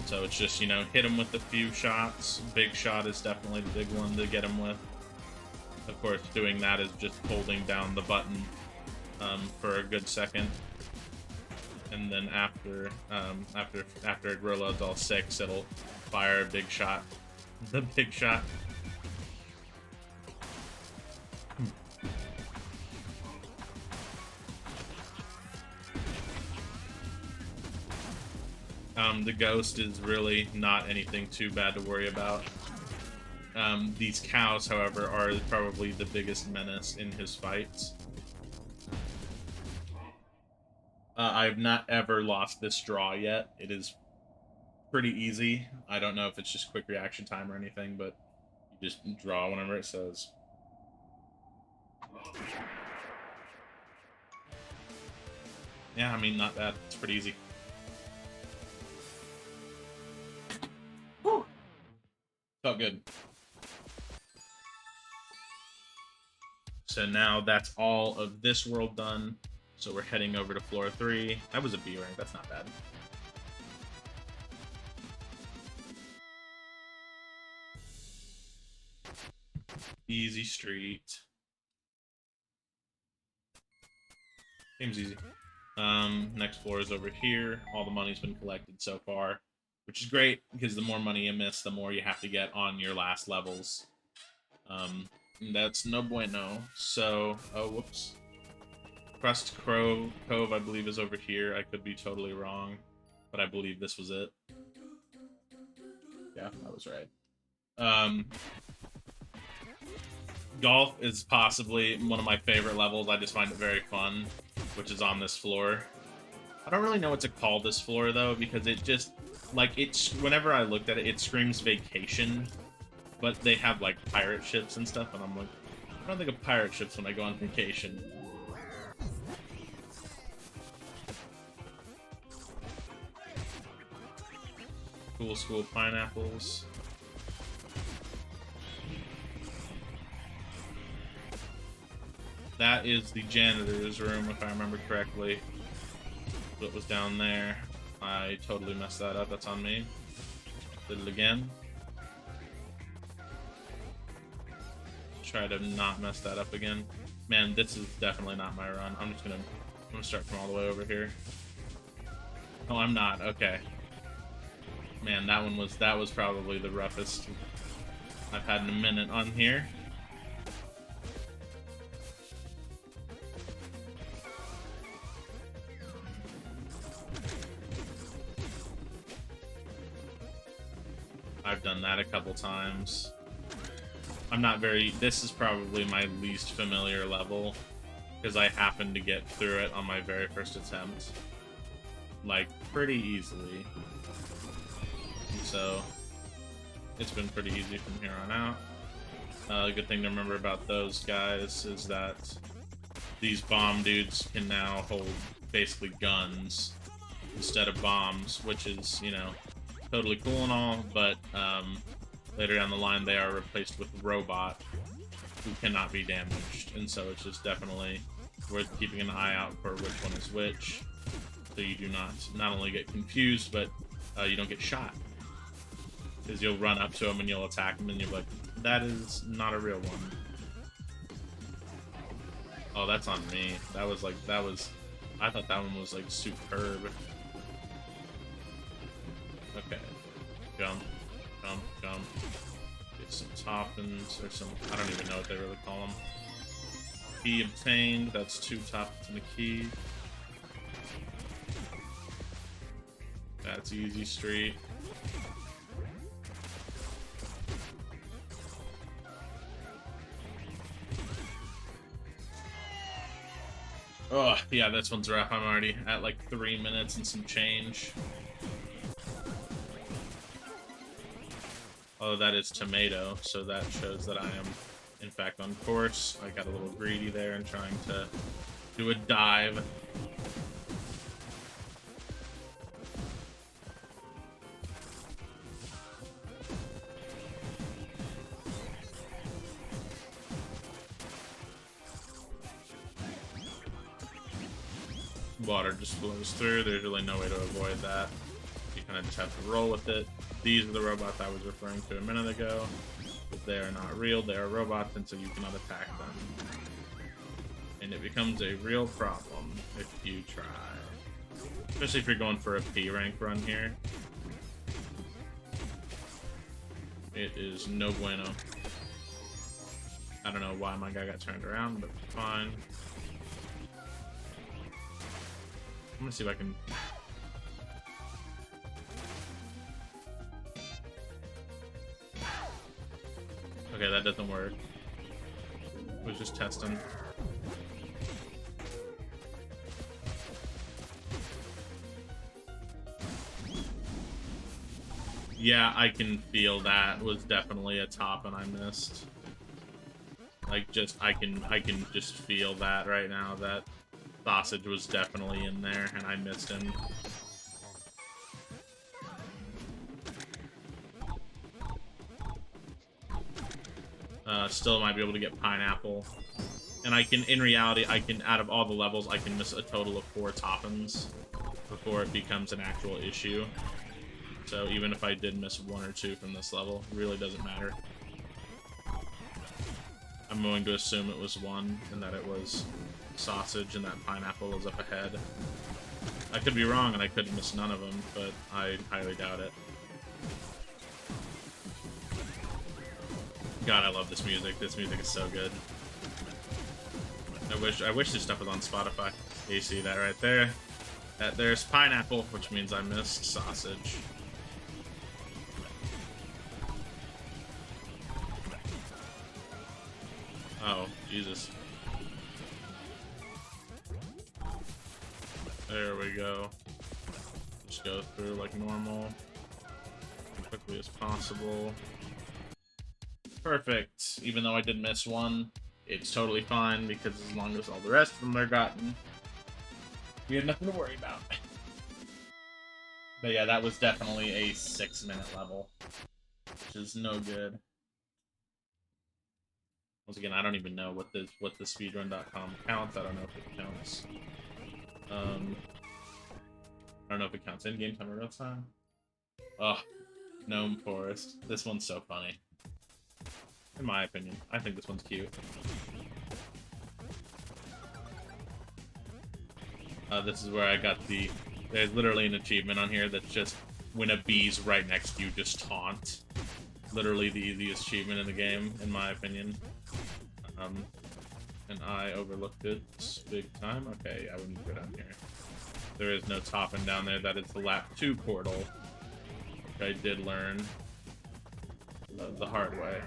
So it's just, you know, hit him with a few shots. Big shot is definitely the big one to get him with. Of course, doing that is just holding down the button for a good second, and then after it reloads all 6, it'll fire a big shot. The big shot. The ghost is really not anything too bad to worry about. These cows, however, are probably the biggest menace in his fights. I've not ever lost this draw yet. It is pretty easy. I don't know if it's just quick reaction time or anything, but you just draw whenever it says. Yeah, I mean, not bad. It's pretty easy. Whew. Felt good. So now that's all of this world done. So we're heading over to floor 3. That was a B rank. That's not bad. Easy street. Seems easy. Next floor is over here. All the money's been collected so far, which is great because the more money you miss, the more you have to get on your last levels. That's no bueno. So, oh, whoops. Crust Crow Cove, I believe, is over here. I could be totally wrong, but I believe this was it. Yeah, I was right. Golf is possibly one of my favorite levels. I just find it very fun, which is on this floor. I don't really know what to call this floor, though, because it just, like, it's, whenever I looked at it, it screams vacation, but they have, like, pirate ships and stuff, and I'm like, I don't think of pirate ships when I go on vacation. Cool school pineapples. That is the janitor's room, if I remember correctly. What was down there. I totally messed that up. That's on me. Did it again. Try to not mess that up again. Man, this is definitely not my run. I'm gonna start from all the way over here. Oh, I'm not. Okay. Man, that was probably the roughest I've had in a minute on here. I've done that a couple times. I'm not very... This is probably my least familiar level, because I happened to get through it on my very first attempt. Like, pretty easily. And so, it's been pretty easy from here on out. A good thing to remember about those guys is that these bomb dudes can now hold basically guns instead of bombs, which is, you know, totally cool and all, but later down the line they are replaced with robot who cannot be damaged, and so it's just definitely worth keeping an eye out for which one is which, so you do not only get confused, but you don't get shot. Because you'll run up to them and you'll attack them and you'll be like, that is not a real one. Oh, that's on me. I thought that one was like superb. Okay. Jump, jump, jump. Get some toppins, or some, I don't even know what they really call them. Key obtained, that's 2 toppins and a key. That's easy street. Oh, yeah, this one's rough. I'm already at like 3 minutes and some change. Oh, that is tomato, so that shows that I am, in fact, on course. I got a little greedy there and trying to do a dive. Water just flows through. There's really no way to avoid that. You kind of just have to roll with it. These are the robots I was referring to a minute ago. But they are not real, they are robots, and so you cannot attack them. And it becomes a real problem if you try. Especially if you're going for a P rank run here. It is no bueno. I don't know why my guy got turned around, but fine. I'm gonna see if I can... Okay, that doesn't work. I was just testing. Yeah, I can feel that was definitely a top and I missed. Like, I can just feel that right now, that sausage was definitely in there and I missed him. Still might be able to get pineapple. And I can, in reality, out of all the levels, I can miss a total of 4 toppins before it becomes an actual issue. So even if I did miss 1 or 2 from this level, it really doesn't matter. I'm going to assume it was 1, and that it was sausage, and that pineapple was up ahead. I could be wrong, and I could miss none of them, but I highly doubt it. God, I love this music. This music is so good. I wish this stuff was on Spotify. You see that right there? There's pineapple, which means I missed sausage. Oh, Jesus. There we go. Just go through like normal. As quickly as possible. Perfect. Even though I did miss 1, it's totally fine because as long as all the rest of them are gotten, we had nothing to worry about. But yeah, that was definitely a 6-minute level, which is no good. Once again, I don't even know what the speedrun.com counts. I don't know if it counts. I don't know if it counts in-game time or real time. Oh, Gnome Forest. This one's so funny. In my opinion. I think this one's cute. This is where I got the... There's literally an achievement on here that's just when a bee's right next to you, just taunt. Literally the easiest achievement in the game, in my opinion. And I overlooked it big time. Okay, I wouldn't go down here. There is no topping down there. That is the lap 2 portal, which I did learn the hard way.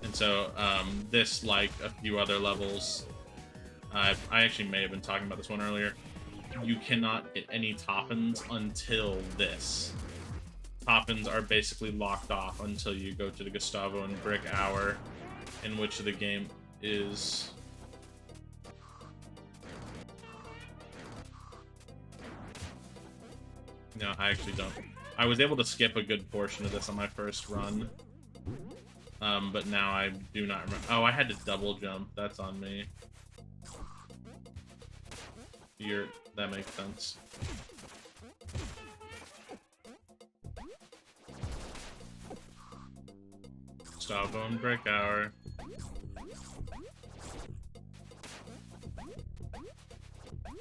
And so, this, like a few other levels, I actually may have been talking about this one earlier, you cannot get any toppins until this. Toppins are basically locked off until you go to the Gustavo and Brick Hour, in which the game is... No, I actually don't. I was able to skip a good portion of this on my first run. But now I do not remember. Oh, I had to double jump. That's on me. That makes sense. Stop on break hour.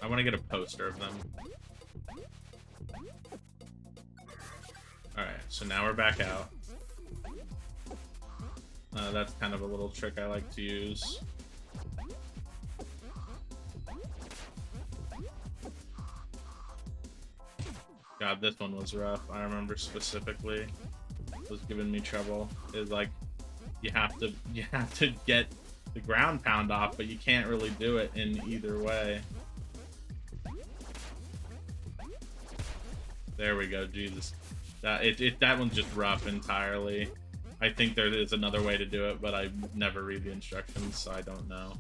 I want to get a poster of them. Alright, so now we're back out. That's kind of a little trick I like to use. God, this one was rough. I remember specifically. It was giving me trouble. It's like you have to get the ground pound off, but you can't really do it in either way. There we go, Jesus. That one's just rough entirely. I think there is another way to do it, but I never read the instructions, so I don't know.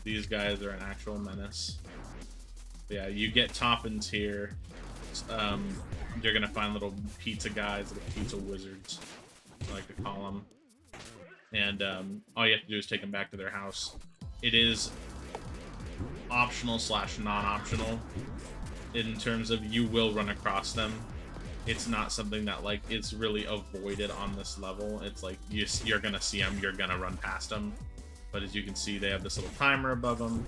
These guys are an actual menace. Yeah, you get toppins here. You're gonna find little pizza guys, little pizza wizards, I like to call them. And all you have to do is take them back to their house. It is optional / non-optional in terms of you will run across them. It's not something that, like, it's really avoided on this level. It's like, you're gonna see them, you're gonna run past them. But as you can see, they have this little timer above them.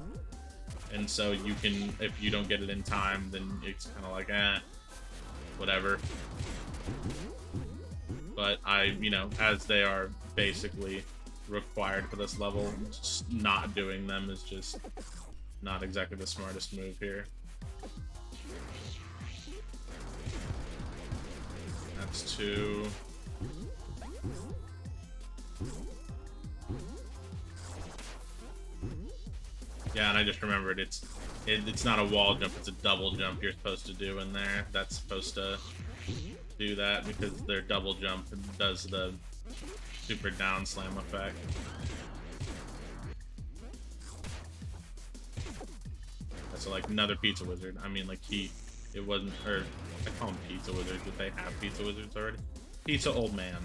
And so you can, if you don't get it in time, then it's kind of like, whatever. But as they are basically required for this level, just not doing them is just not exactly the smartest move here. That's 2. Yeah, and I just remembered it's not a wall jump, it's a double jump you're supposed to do in there. That's supposed to do that because their double jump does the super down slam effect. So like another pizza wizard. I mean, like it wasn't, or I call them pizza wizards, but they have pizza wizards already. Pizza old man.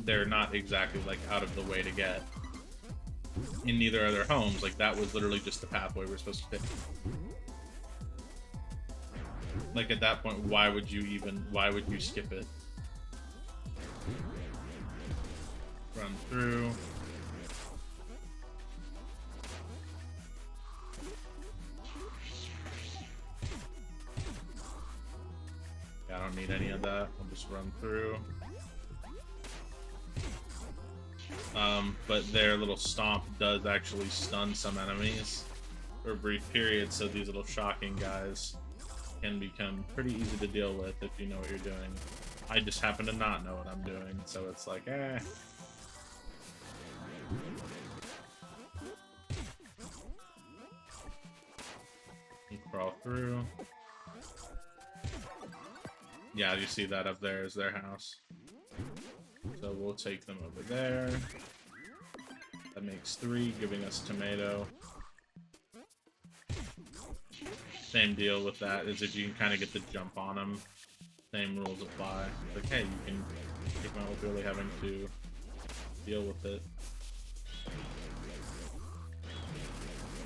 They're not exactly like out of the way to get. In neither are their homes. Like that was literally just the pathway we're supposed to take. Like at that point, why would you skip it? Run through. Yeah, I don't need any of that. I'll just run through. But their little stomp does actually stun some enemies for a brief period, so these little shocking guys can become pretty easy to deal with if you know what you're doing. I just happen to not know what I'm doing, so it's like, You crawl through. Yeah, you see that up there is their house. we'll take them over there. That makes 3, giving us tomato. Same deal with that, is if you can kind of get the jump on them, same rules apply. Like, hey, you can take them out without really having to deal with it.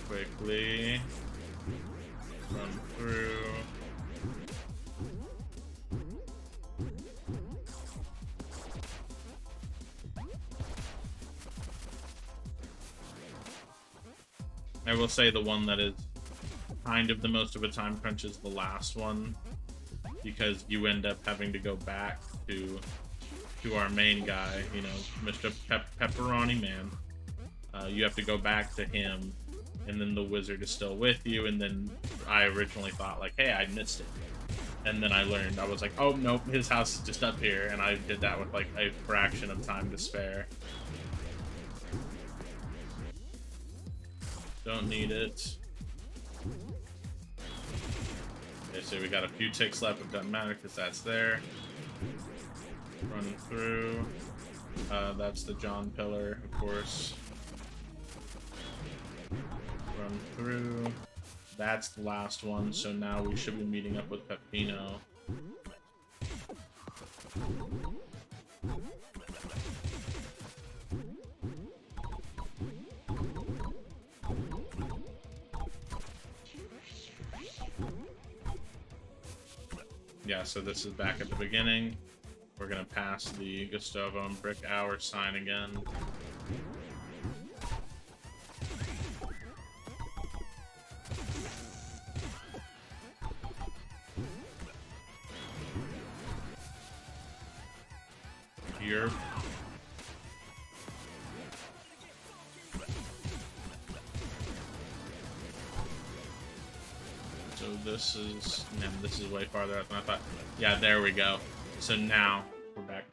Quickly run through. I will say the one that is kind of the most of a time crunch is the last one, because you end up having to go back to our main guy, you know, Mr. Pepperoni Man. You have to go back to him, and then the wizard is still with you, and then I originally thought, like, hey, I missed it. And then I learned, I was like, oh, nope, his house is just up here, and I did that with, like, a fraction of time to spare. Don't need it. Okay, so we got a few ticks left, it doesn't matter because that's there. Run through. That's the John pillar, of course. Run through. That's the last one, so now we should be meeting up with Peppino. Yeah, so this is back at the beginning. We're gonna pass the Gustavo and Brick Hour sign again. Here. So this is, man, this is way farther out than I thought. Yeah, there we go. So now we're back.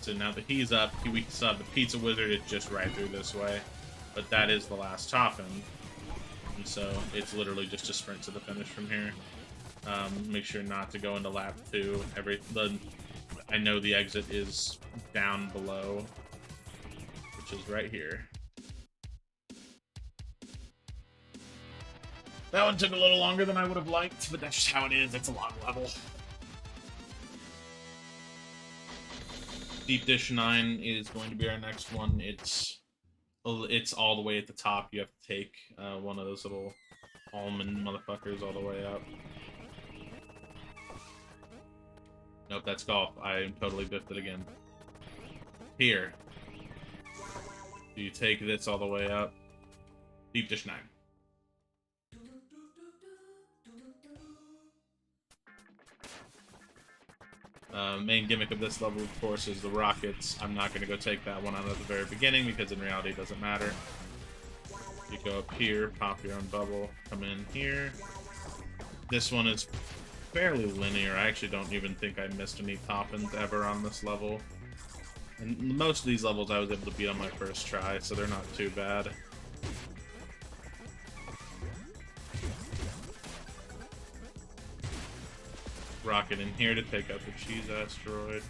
So now that he's up, we saw the Pizza Wizard is just right through this way, but that is the last topping, and so it's literally just a sprint to the finish from here. Make sure not to go into lap 2. I know the exit is down below, which is right here. That one took a little longer than I would have liked, but that's just how it is. It's a long level. Deep Dish 9 is going to be our next one. It's all the way at the top. You have to take one of those little almond motherfuckers all the way up. Nope, that's golf. I totally biffed it again. Here. Do you take this all the way up? Deep Dish 9. Main gimmick of this level, of course, is the rockets. I'm not going to go take that one out at the very beginning because in reality it doesn't matter. You go up here, pop your own bubble, come in here. This one is fairly linear. I actually don't even think I missed any top-ins ever on this level. And most of these levels I was able to beat on my first try, so they're not too bad. Rocket in here to take out the cheese asteroid.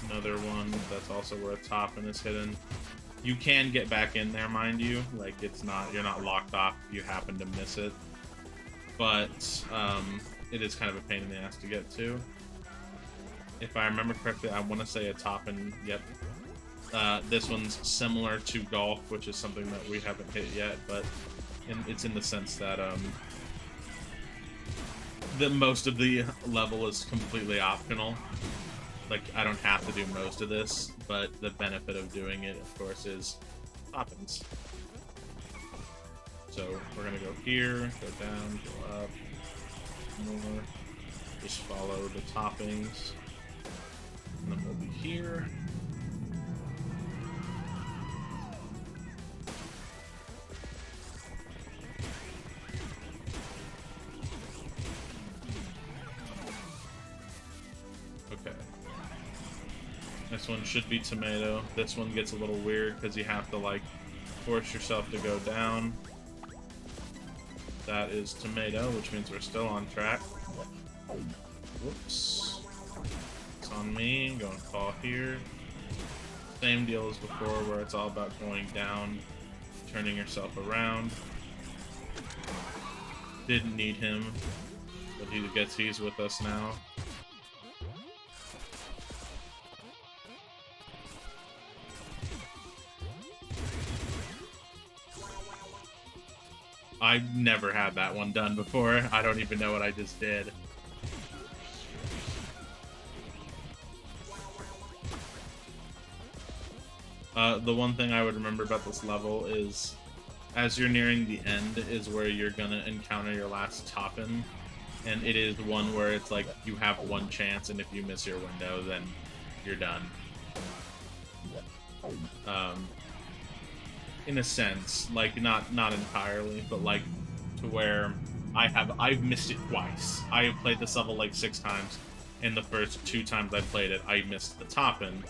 Another one, that's also where a top-in is hidden. You can get back in there, mind you. Like, it's not, you're not locked off if you happen to miss it. But, it is kind of a pain in the ass to get to. If I remember correctly, I want to say a top-in, yep. This one's similar to golf, which is something that we haven't hit yet, but it's in the sense that, most of the level is completely optional. Like, I don't have to do most of this, but the benefit of doing it, of course, is top-ins. So we're gonna go here, go down, go up, more. Just follow the toppings, and then we'll be here. This one should be tomato. This one gets a little weird because you have to, like, force yourself to go down. That is tomato, which means we're still on track. Whoops. That's on me. Going to fall here. Same deal as before, where it's all about going down, turning yourself around. Didn't need him, but he's with us now. I've never had that one done before. I don't even know what I just did. The one thing I would remember about this level is, as you're nearing the end is where you're gonna encounter your last top-in, and it is one where it's like you have one chance, and if you miss your window, then you're done. In a sense, like not entirely, but like to where I've missed it twice. I have played this level like 6 times, and the first 2 times I played it, I missed the top-in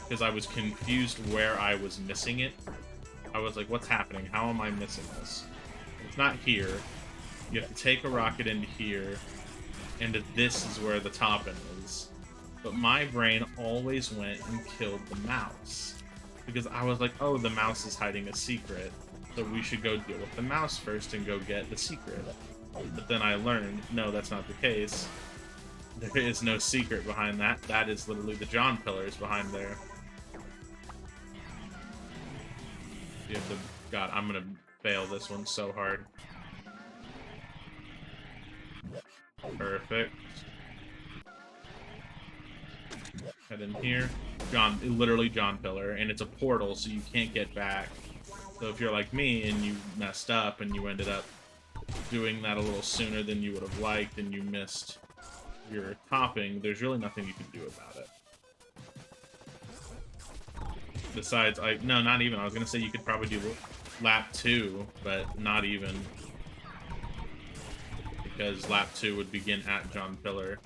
because I was confused where I was missing it. I was like, what's happening? How am I missing this? It's not here. You have to take a rocket into here, and this is where the top-in is. But my brain always went and killed the mouse. Because I was like, oh, the mouse is hiding a secret, so we should go deal with the mouse first and go get the secret. But then I learned, no, that's not the case. There is no secret behind that. That is literally the John pillars behind there. You have to... God, I'm gonna fail this one so hard. Perfect. Head in here. Literally John pillar, and it's a portal, so you can't get back. So if you're like me and you messed up and you ended up doing that a little sooner than you would have liked and you missed your topping, there's really nothing you can do about it. Besides, no, not even. I was gonna say you could probably do lap 2, but not even. Because lap 2 would begin at John Pillar.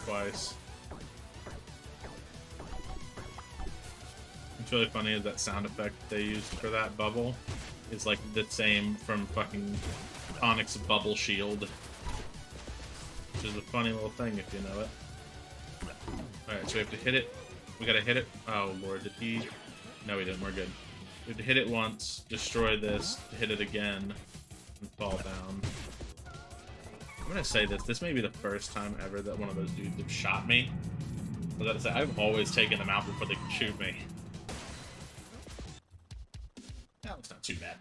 Twice. What's really funny is that sound effect they used for that bubble is like the same from fucking Onyx Bubble Shield. Which is a funny little thing if you know it. Alright, so we have to hit it. We gotta hit it. Oh lord, did he? No, we didn't. We're good. We have to hit it once, destroy this, hit it again, and fall down. I'm gonna say this. This may be the first time ever that one of those dudes have shot me. I gotta say, I've always taken them out before they can shoot me. That was not too bad.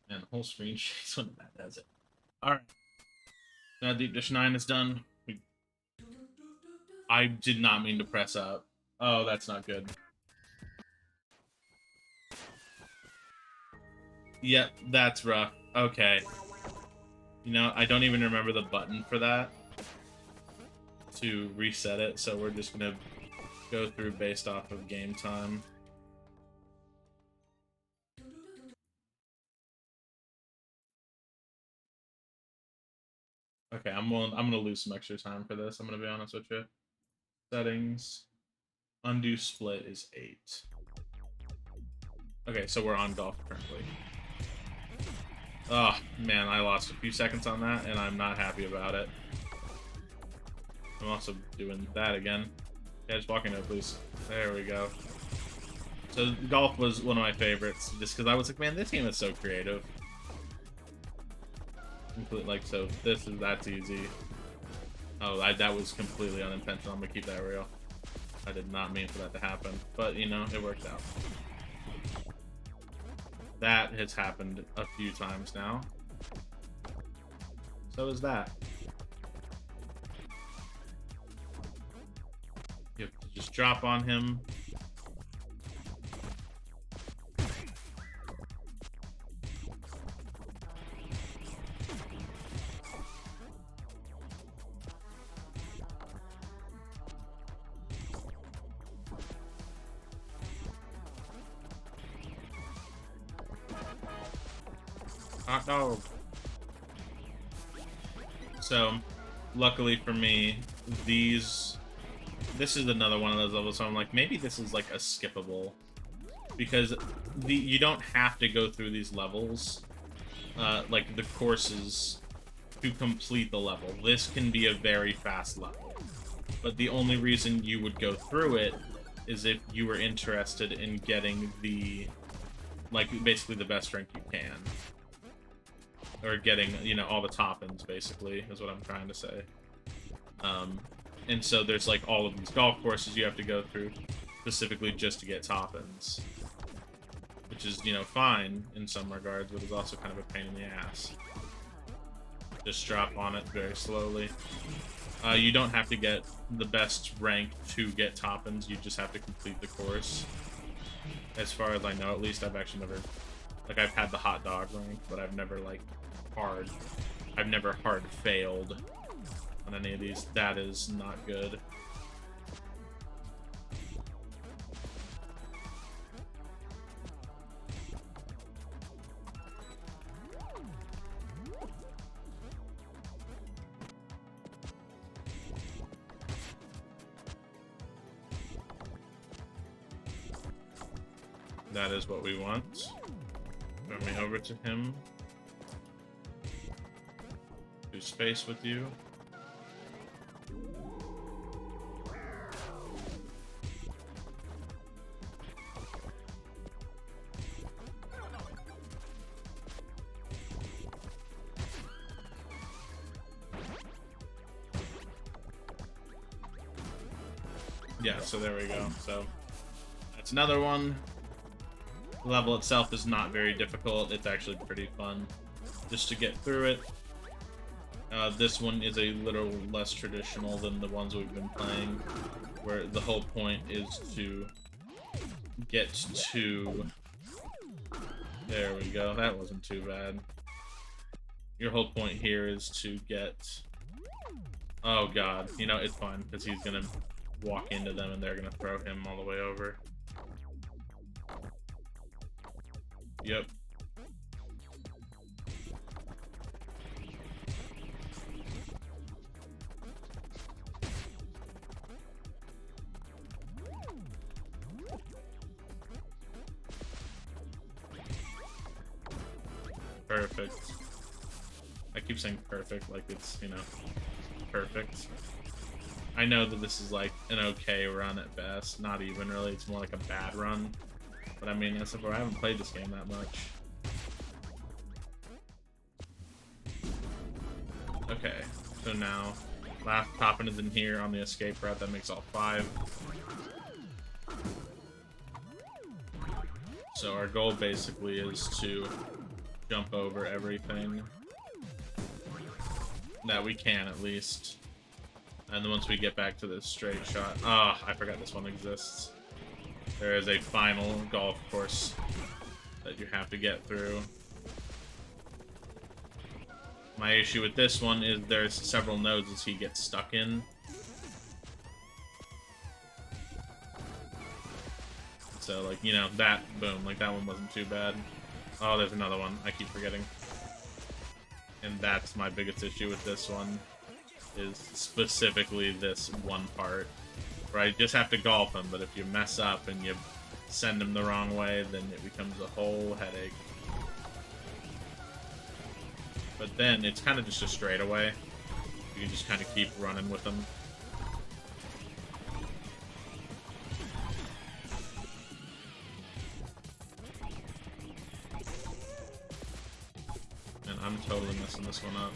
And the whole screen shakes when that does it. Alright. Now Deep Dish 9 is done. I did not mean to press up. Oh, that's not good. Yep, that's rough. Okay. You know, I don't even remember the button for that to reset it, so we're just gonna go through based off of game time. Okay, I'm gonna lose some extra time for this, I'm gonna be honest with you. Settings. Undo split is 8. Okay, so we're on golf currently. Oh, man, I lost a few seconds on that, and I'm not happy about it. I'm also doing that again. Yeah, just walk into it, please. There we go. So golf was one of my favorites, just because I was like, man, this game is so creative. Like, so that's easy. Oh, that was completely unintentional. I'm gonna keep that real. I did not mean for that to happen, but you know, it worked out. That has happened a few times now. So is that. You have to just drop on him. Hot dog. So, luckily for me, this is another one of those levels, so I'm like, maybe this is like a skippable. Because you don't have to go through these levels, like the courses, to complete the level. This can be a very fast level. But the only reason you would go through it is if you were interested in getting the, like, basically the best rank you can. Or getting, you know, all the top-ins, basically, is what I'm trying to say. And so there's, like, all of these golf courses you have to go through, specifically just to get top-ins. Which is, you know, fine in some regards, but is also kind of a pain in the ass. Just drop on it very slowly. You don't have to get the best rank to get top-ins, you just have to complete the course. As far as I know, at least, I've actually never... Like, I've had the hot dog rank, but I've never, like, I've never hard failed on any of these. That is not good. That is what we want. Bring me over to him. Do space with you. Yeah, so there we go. So that's another one. The level itself is not very difficult. It's actually pretty fun just to get through it. This one is a little less traditional than the ones we've been playing, where the whole point is to get to... There we go. That wasn't too bad. Your whole point here is to get... Oh god. You know, it's fine, because he's gonna walk into them and they're gonna throw him all the way over. Yep. Perfect. I keep saying perfect like it's, you know, perfect. I know that this is like an okay run at best. Not even really. It's more like a bad run. But I mean, that's I haven't played this game that much. Okay, so now last top-in is in here on the escape route. That makes all 5. So our goal basically is to jump over everything that we can, at least. And then once we get back to this straight shot... Ah, I forgot this one exists. There is a final golf course that you have to get through. My issue with this one is there's several nodes that he gets stuck in. So, like, you know, that, boom, like, that one wasn't too bad. Oh, there's another one. I keep forgetting. And that's my biggest issue with this one, is specifically this one part. Where I just have to golf him, but if you mess up and you send him the wrong way, then it becomes a whole headache. But then, it's kind of just a straightaway. You can just kind of keep running with him. And I'm totally messing this one up.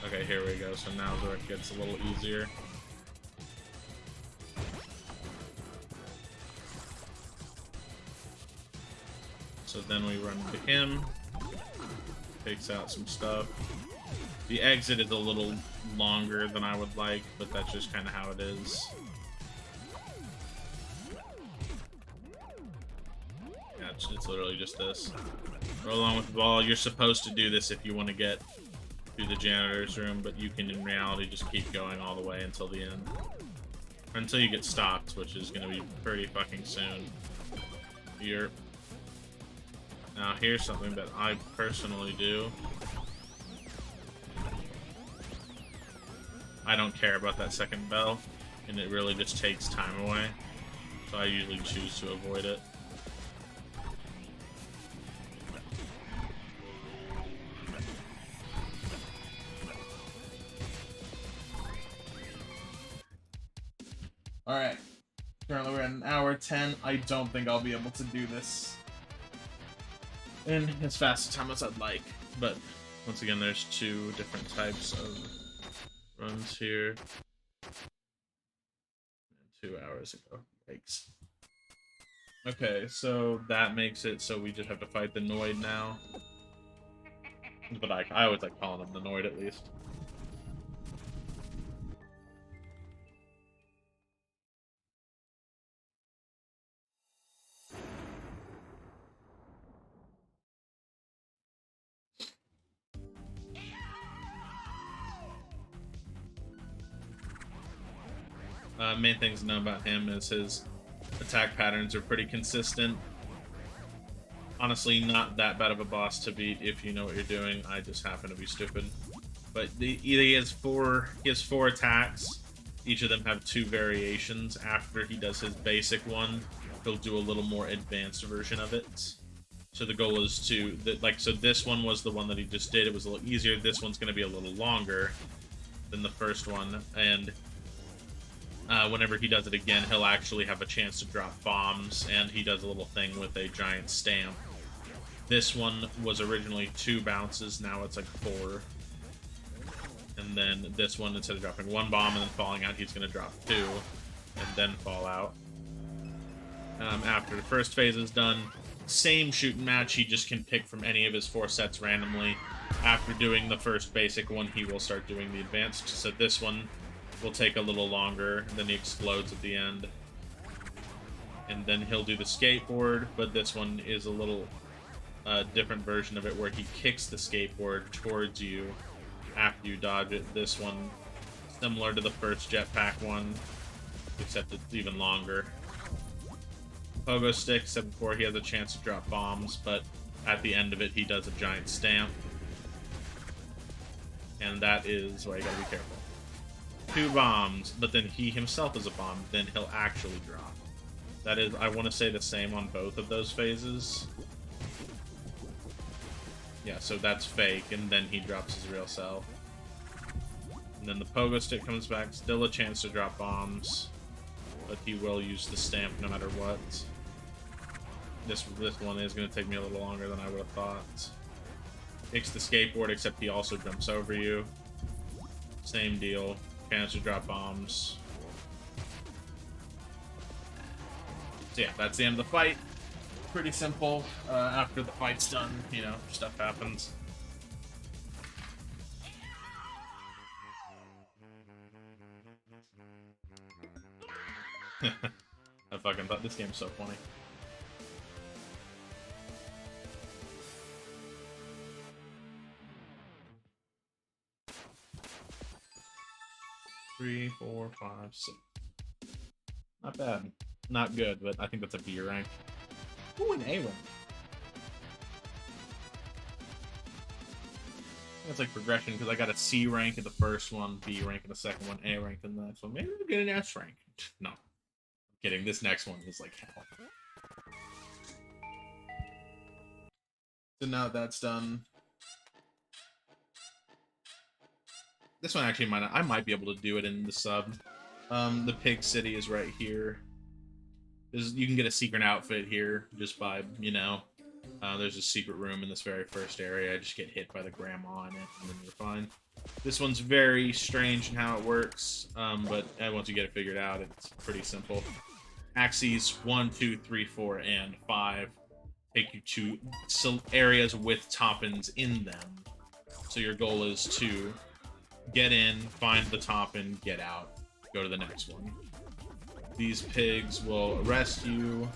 Okay, here we go. So now where it gets a little easier. So then we run into him. Takes out some stuff. The exit is a little longer than I would like, but that's just kind of how it is. Yeah, it's literally just this. Roll along with the ball. You're supposed to do this if you want to get through the janitor's room, but you can in reality just keep going all the way until the end. Until you get stopped, which is going to be pretty fucking soon. Here. Now here's something that I personally do. I don't care about that second bell, and it really just takes time away. So I usually choose to avoid it. Alright. Currently we're at an hour 10. I don't think I'll be able to do this in as fast a time as I'd like. But once again, there's two different types of runs here. 2 hours ago. Yikes. Okay, so that makes it so we just have to fight the Noid now. But I always like calling him the Noid at least. Main things to know about him is his attack patterns are pretty consistent. Honestly, not that bad of a boss to beat if you know what you're doing. I just happen to be stupid. But he has four attacks. Each of them have 2 variations. After he does his basic one, he'll do a little more advanced version of it. So the goal is to so this one was the one that he just did. It was a little easier. This one's going to be a little longer than the first one, and whenever he does it again, he'll actually have a chance to drop bombs, and he does a little thing with a giant stamp. This one was originally 2 bounces, now it's like 4. And then this one, instead of dropping 1 bomb and then falling out, he's going to drop 2, and then fall out. After the first phase is done, same shooting match, he just can pick from any of his 4 sets randomly. After doing the first basic one, he will start doing the advanced, so this one will take a little longer, and then he explodes at the end. And then he'll do the skateboard, but this one is a little different version of it where he kicks the skateboard towards you after you dodge it. This one, similar to the first jetpack one, except it's even longer. Pogo stick, except before he has a chance to drop bombs, but at the end of it he does a giant stamp. And that is why you gotta be careful. 2 bombs, but then he himself is a bomb, then he'll actually drop. That is, I want to say the same on both of those phases. Yeah, so that's fake, and then he drops his real self. And then the pogo stick comes back, still a chance to drop bombs, but he will use the stamp no matter what. This one is going to take me a little longer than I would have thought. Kicks the skateboard, except he also jumps over you. Same deal. Chance to drop bombs. So yeah, that's the end of the fight. Pretty simple. After the fight's done, you know, stuff happens. I fucking thought this game's so funny. Three, 4, 5, 6. Not bad. Not good, but I think that's a B rank. Ooh, an A rank. That's like progression, because I got a C rank in the first one, B rank in the second one, A rank in the next one. Maybe I'll get an S rank. No. I'm kidding. This next one is like hell. So now that's done. This one actually I might be able to do it in the sub. The Pig City is right here. You can get a secret outfit here just by, you know, there's a secret room in this very first area. I just get hit by the grandma in it, and then you're fine. This one's very strange in how it works, but once you get it figured out, it's pretty simple. Axes 1, 2, 3, 4, and 5 take you to areas with top-ins in them. So your goal is to get in, find the top-in, get out, go to the next one. These pigs will arrest you,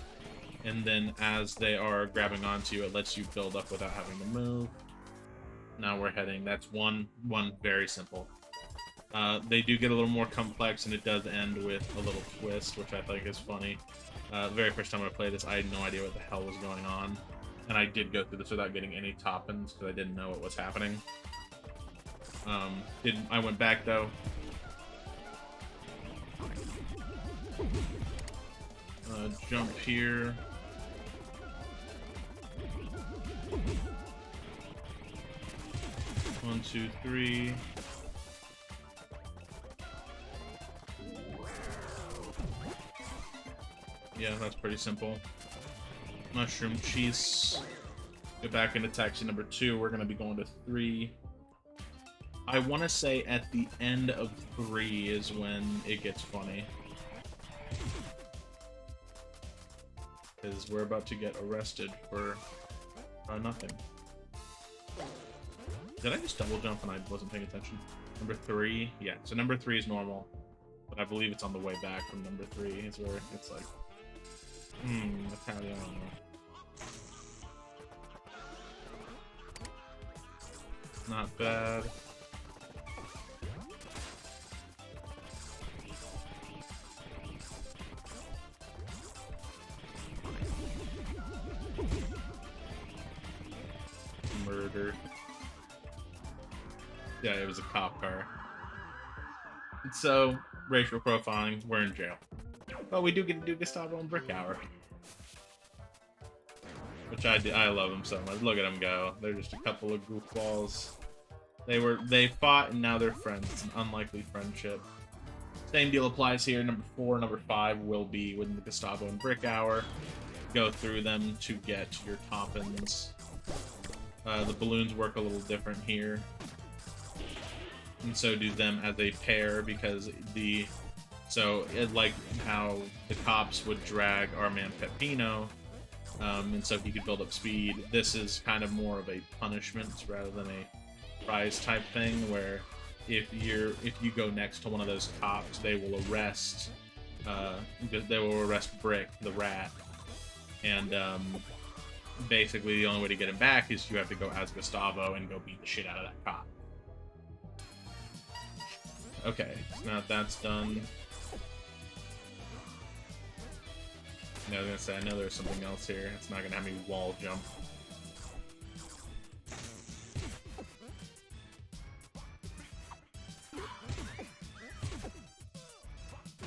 and then as they are grabbing onto you, it lets you build up without having to move. Now we're heading, that's one very simple. They do get a little more complex, and it does end with a little twist, which I think is funny. The very first time I played this, I had no idea what the hell was going on. And I did go through this without getting any top-ins, because I didn't know what was happening. I went back, though. Jump here. One, two, three. Yeah, that's pretty simple. Mushroom cheese. Get back into taxi number 2. We're gonna be going to 3. I want to say at the end of 3 is when it gets funny. Because we're about to get arrested for nothing. Did I just double jump and I wasn't paying attention? Number 3? Yeah, so number 3 is normal. But I believe it's on the way back from number 3. Is where it's like, Italiano. Not bad. Murder. Yeah, it was a cop car. So, racial profiling, we're in jail. But we do get to do Gustavo and Brick Hour. Which I love them so much. Look at them go. They're just a couple of goofballs. They fought and now they're friends. It's an unlikely friendship. Same deal applies here. Number 4, number 5 will be within the Gustavo and Brick Hour. Go through them to get your top-ins. The balloons work a little different here. And so do them as a pair because like how the cops would drag our man Peppino, and so he could build up speed. This is kind of more of a punishment rather than a prize type thing, where if you go next to one of those cops, they will arrest Brick the rat, and basically the only way to get him back is you have to go as Gustavo and go beat the shit out of that cop. Okay, so now that's done. I was gonna say, I know there's something else here. It's not gonna have me wall jump.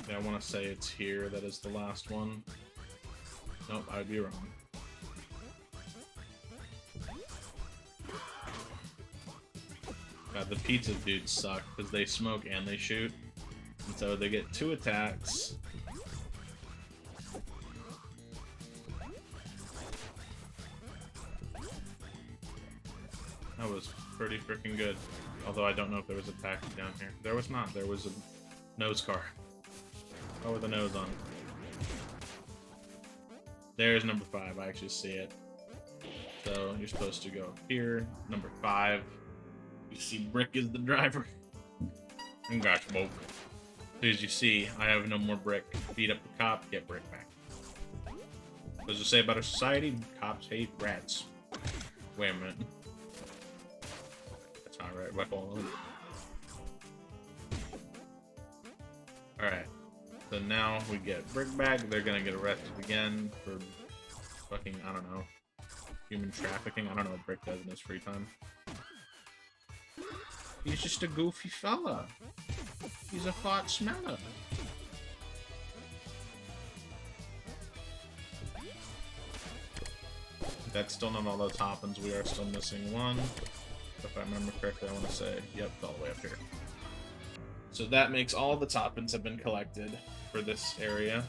Yeah, I want to say it's here. That is the last one. Nope, I would be wrong. God, the pizza dudes suck because they smoke and they shoot, and so they get 2 attacks. That was pretty freaking good. Although I don't know if there was a package down here. There was not. There was a nose car. Oh, with a nose on it. There's number 5. I actually see it. So you're supposed to go up here. Number 5. You see Brick is the driver. And gosh, Boke. So as you see, I have no more Brick. Beat up the cop, get Brick back. What does it say about our society? Cops hate rats. Wait a minute. That's not right. Alright. So now we get Brick back. They're gonna get arrested again for fucking, I don't know, human trafficking. I don't know what Brick does in his free time. He's just a goofy fella. He's a fart smeller. That's still not all those top-ins. We are still missing one. If I remember correctly, I want to say, yep, all the way up here. So that makes all the top-ins have been collected for this area.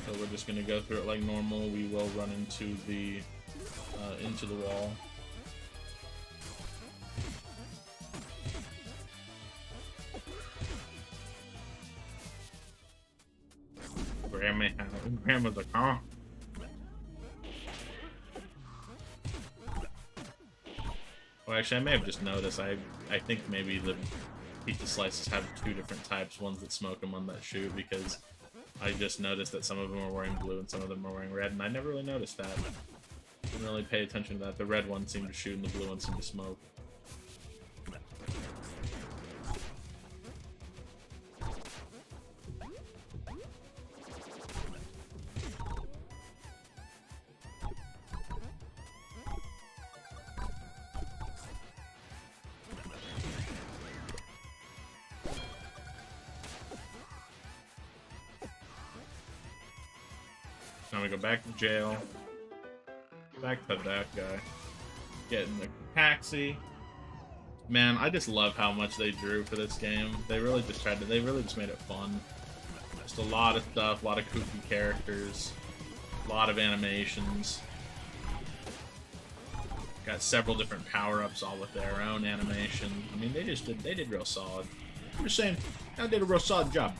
So we're just going to go through it like normal. We will run into the wall. Grandma's like, huh? Well, actually, I may have just noticed. I think maybe the pizza slices have 2 different types, ones that smoke and one that shoot, because I just noticed that some of them are wearing blue and some of them are wearing red, and I never really noticed that. Didn't really pay attention to that. The red one seemed to shoot and the blue one seemed to smoke. Now we go back to jail. Back to that guy. Get in the taxi. Man, I just love how much they drew for this game. They really just made it fun. Just a lot of stuff, a lot of kooky characters, a lot of animations. Got several different power-ups, all with their own animation. I mean, they did real solid. I'm just saying, I did a real solid job.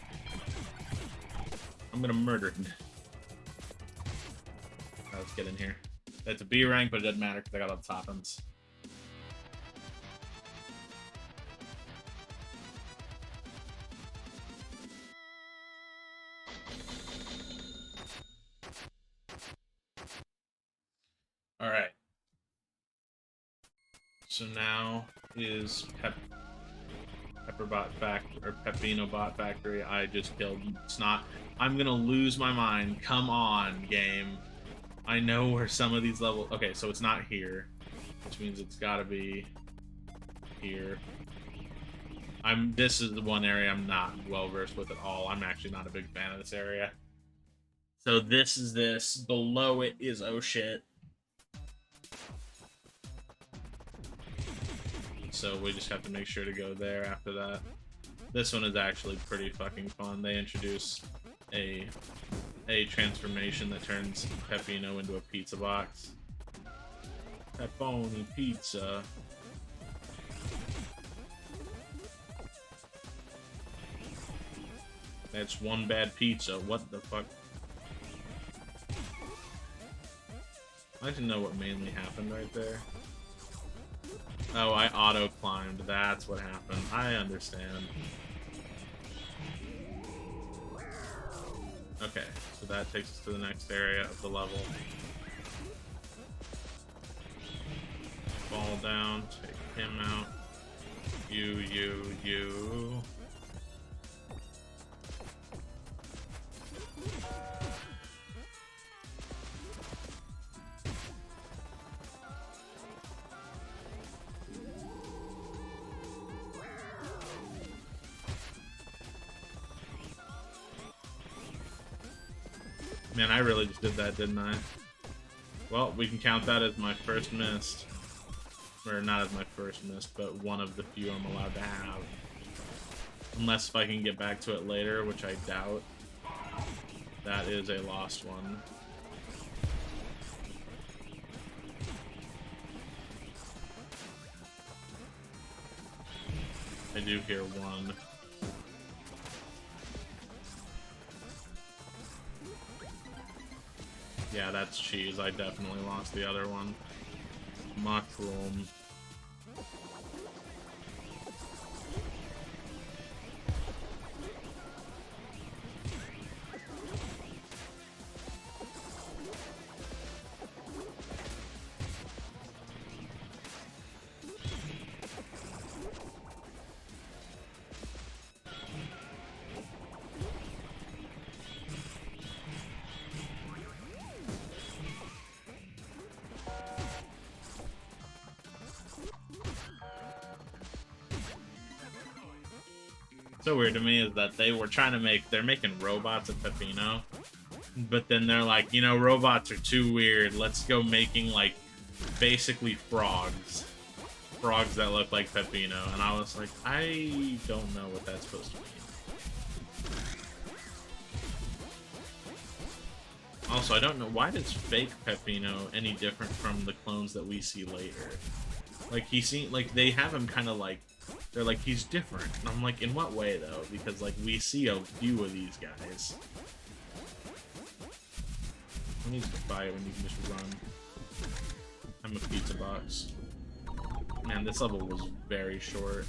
I'm gonna murder. Let's get in here. That's a B rank, but it doesn't matter because I got all the top ends. All right. So now is Pepperbot Factory or Pepino Bot Factory. I just killed Snot. I'm gonna lose my mind. Come on, game. I know where some of these levels. Okay, so it's not here, which means it's gotta be here. This is the one area I'm not well versed with at all. I'm actually not a big fan of this area. So this is this. Below it is oh shit. So we just have to make sure to go there after that. This one is actually pretty fucking fun. They introduce a transformation that turns Peppino into a pizza box. Pepperoni pizza. That's one bad pizza. What the fuck? I'd like to know what mainly happened right there. Oh, I auto-climbed. That's what happened. I understand. Okay, so that takes us to the next area of the level. Fall down, take him out. You. Man, I really just did that, didn't I? Well, we can count that as my first missed. Or not as my first missed, but one of the few I'm allowed to have. Unless if I can get back to it later, which I doubt. That is a lost one. I do hear one. Yeah, that's cheese. I definitely lost the other one. Mushroom. So weird to me is that they were trying to they're making robots of Peppino, but then they're like, you know, robots are too weird, let's go making like basically frogs that look like Peppino. And I was like, I don't know what that's supposed to mean. Also, I don't know, why does fake Peppino any different from the clones that we see later? Like, he seems like they have him kind of like, they're like, he's different. And I'm like, in what way, though? Because, like, we see a few of these guys. Who needs to fight when you can just run? I'm a pizza box. Man, this level was very short.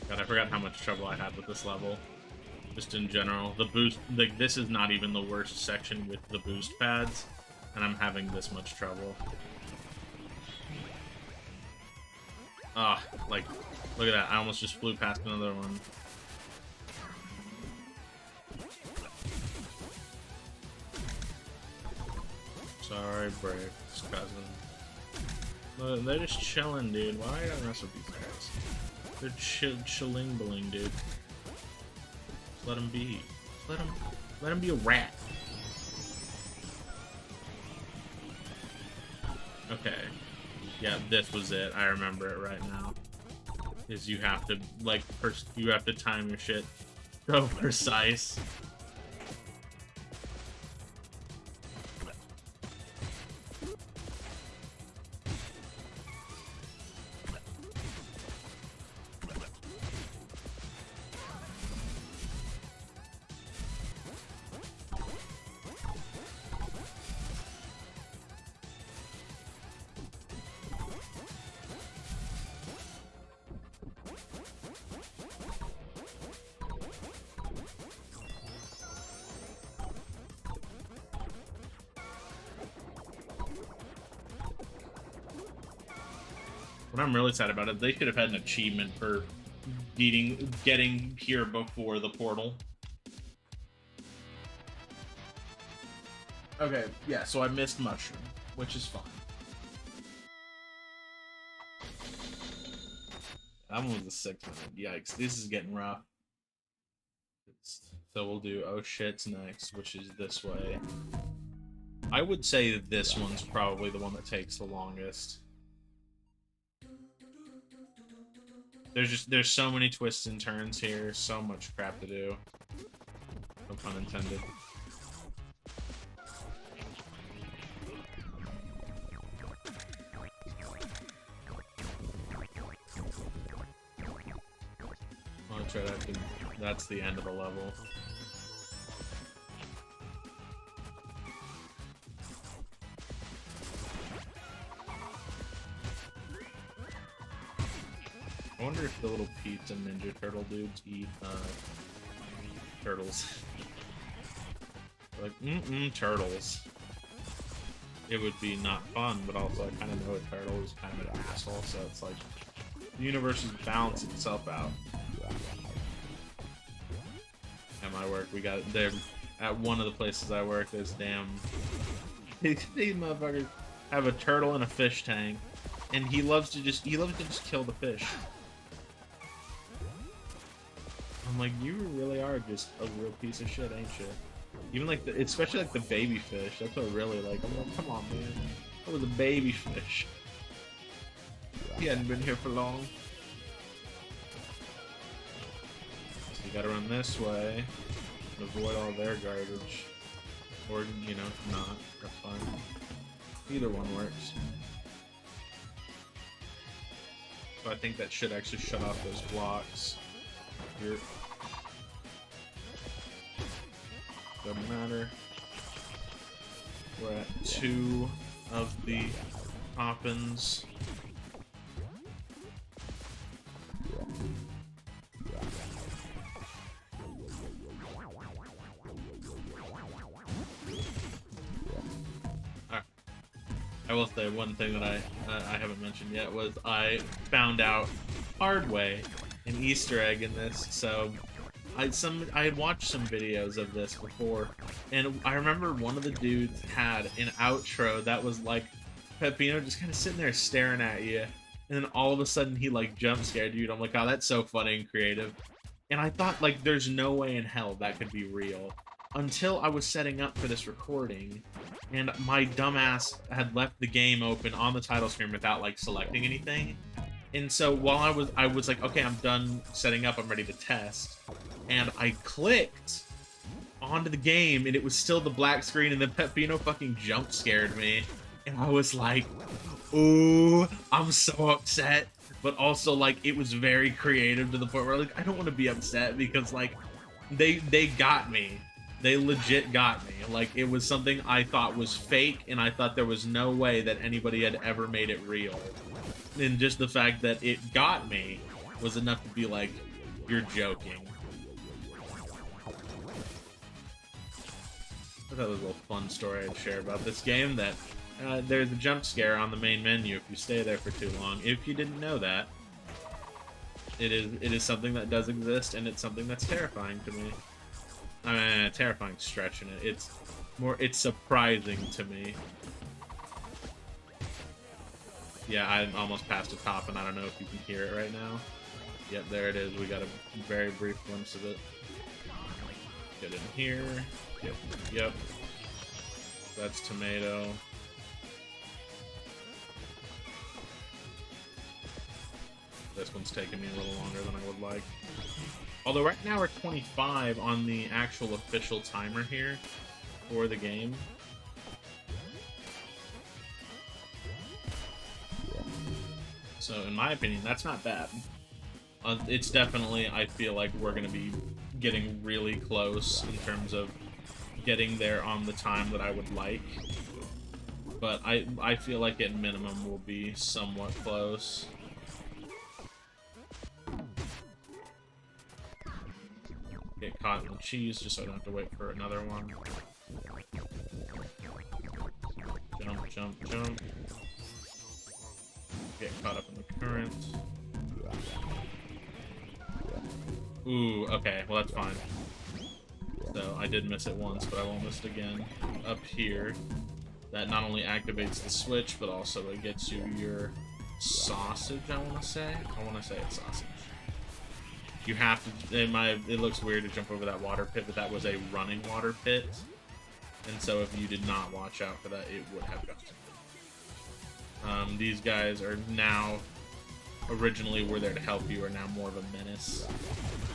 God, I forgot how much trouble I had with this level. Just in general. The boost, like, this is not even the worst section with the boost pads, and I'm having this much trouble. Ah, like, look at that. I almost just flew past another one. Sorry, Bricks, cousin. Look, they're just chilling, dude. Why do I mess with these guys? They're chilling-bling, dude. Just let them be. Let them be a rat. Okay. Yeah, this was it. I remember it right now. Is you have to, like, first you have to time your shit so precise. What I'm really sad about it, they could have had an achievement for getting here before the portal. Okay, yeah, so I missed Mushroom, which is fine. That one was a 6-minute. Yikes, this is getting rough. So we'll do Oh Shit's next, which is this way. I would say that this one's probably the one that takes the longest. There's so many twists and turns here, so much crap to do. No pun intended. I'll try that. That's the end of the level. I wonder if the little pizza ninja turtle dudes eat turtles. Like, turtles. It would be not fun, but also I kind of know a turtle is kind of an asshole, so it's like the universe is balancing itself out. At my work, we got there at one of the places I work. There's damn these motherfuckers have a turtle in a fish tank, and he loves to just kill the fish. I'm like, you really are just a real piece of shit, ain't you? Even like especially like the baby fish. That's what I really like. I'm like, come on, man. That was a baby fish. He hadn't been here for long. So you gotta run this way and avoid all their garbage. Or, you know, not. That's fine. Either one works. So I think that should actually shut off those blocks. Here. Doesn't matter. We're at 2 of the Poppins. I will say one thing that I haven't mentioned yet was I found out hard way an Easter egg in this. So I had watched some videos of this before, and I remember one of the dudes had an outro that was like Peppino just kind of sitting there staring at you, and then all of a sudden he like jump scared you. And I'm like, oh, that's so funny and creative. And I thought like there's no way in hell that could be real until I was setting up for this recording, and my dumbass had left the game open on the title screen without like selecting anything. And so while I was like, okay, I'm done setting up, I'm ready to test. And I clicked onto the game, and it was still the black screen, and then Peppino fucking jump scared me. And I was like, ooh, I'm so upset. But also, like, it was very creative to the point where, like, I don't want to be upset because, like, they got me. They legit got me. Like, it was something I thought was fake, and I thought there was no way that anybody had ever made it real. And just the fact that it got me was enough to be like, you're joking. I thought it was a little fun story I'd share about this game, that there's a jump scare on the main menu if you stay there for too long. If you didn't know that, It is something that does exist, and it's something that's terrifying to me. I mean, terrifying stretching it. It's surprising to me. Yeah, I almost passed the top, and I don't know if you can hear it right now. Yep, there it is. We got a very brief glimpse of it. Get in here. Yep. That's tomato. This one's taking me a little longer than I would like. Although right now we're 25 on the actual official timer here for the game. So in my opinion, that's not bad. It's definitely, I feel like we're going to be getting really close in terms of getting there on the time that I would like. But I feel like at minimum we'll be somewhat close. Get caught in the cheese just so I don't have to wait for another one. Jump, jump, jump. Get caught up in the current. Ooh, okay, well that's fine. So I did miss it once, but I won't miss it again. Up here, that not only activates the switch, but also it gets you your sausage, I want to say. I want to say it's sausage. You have to, it looks weird to jump over that water pit, but that was a running water pit. And so if you did not watch out for that, it would have got you. These guys are now, originally were there to help you, are now more of a menace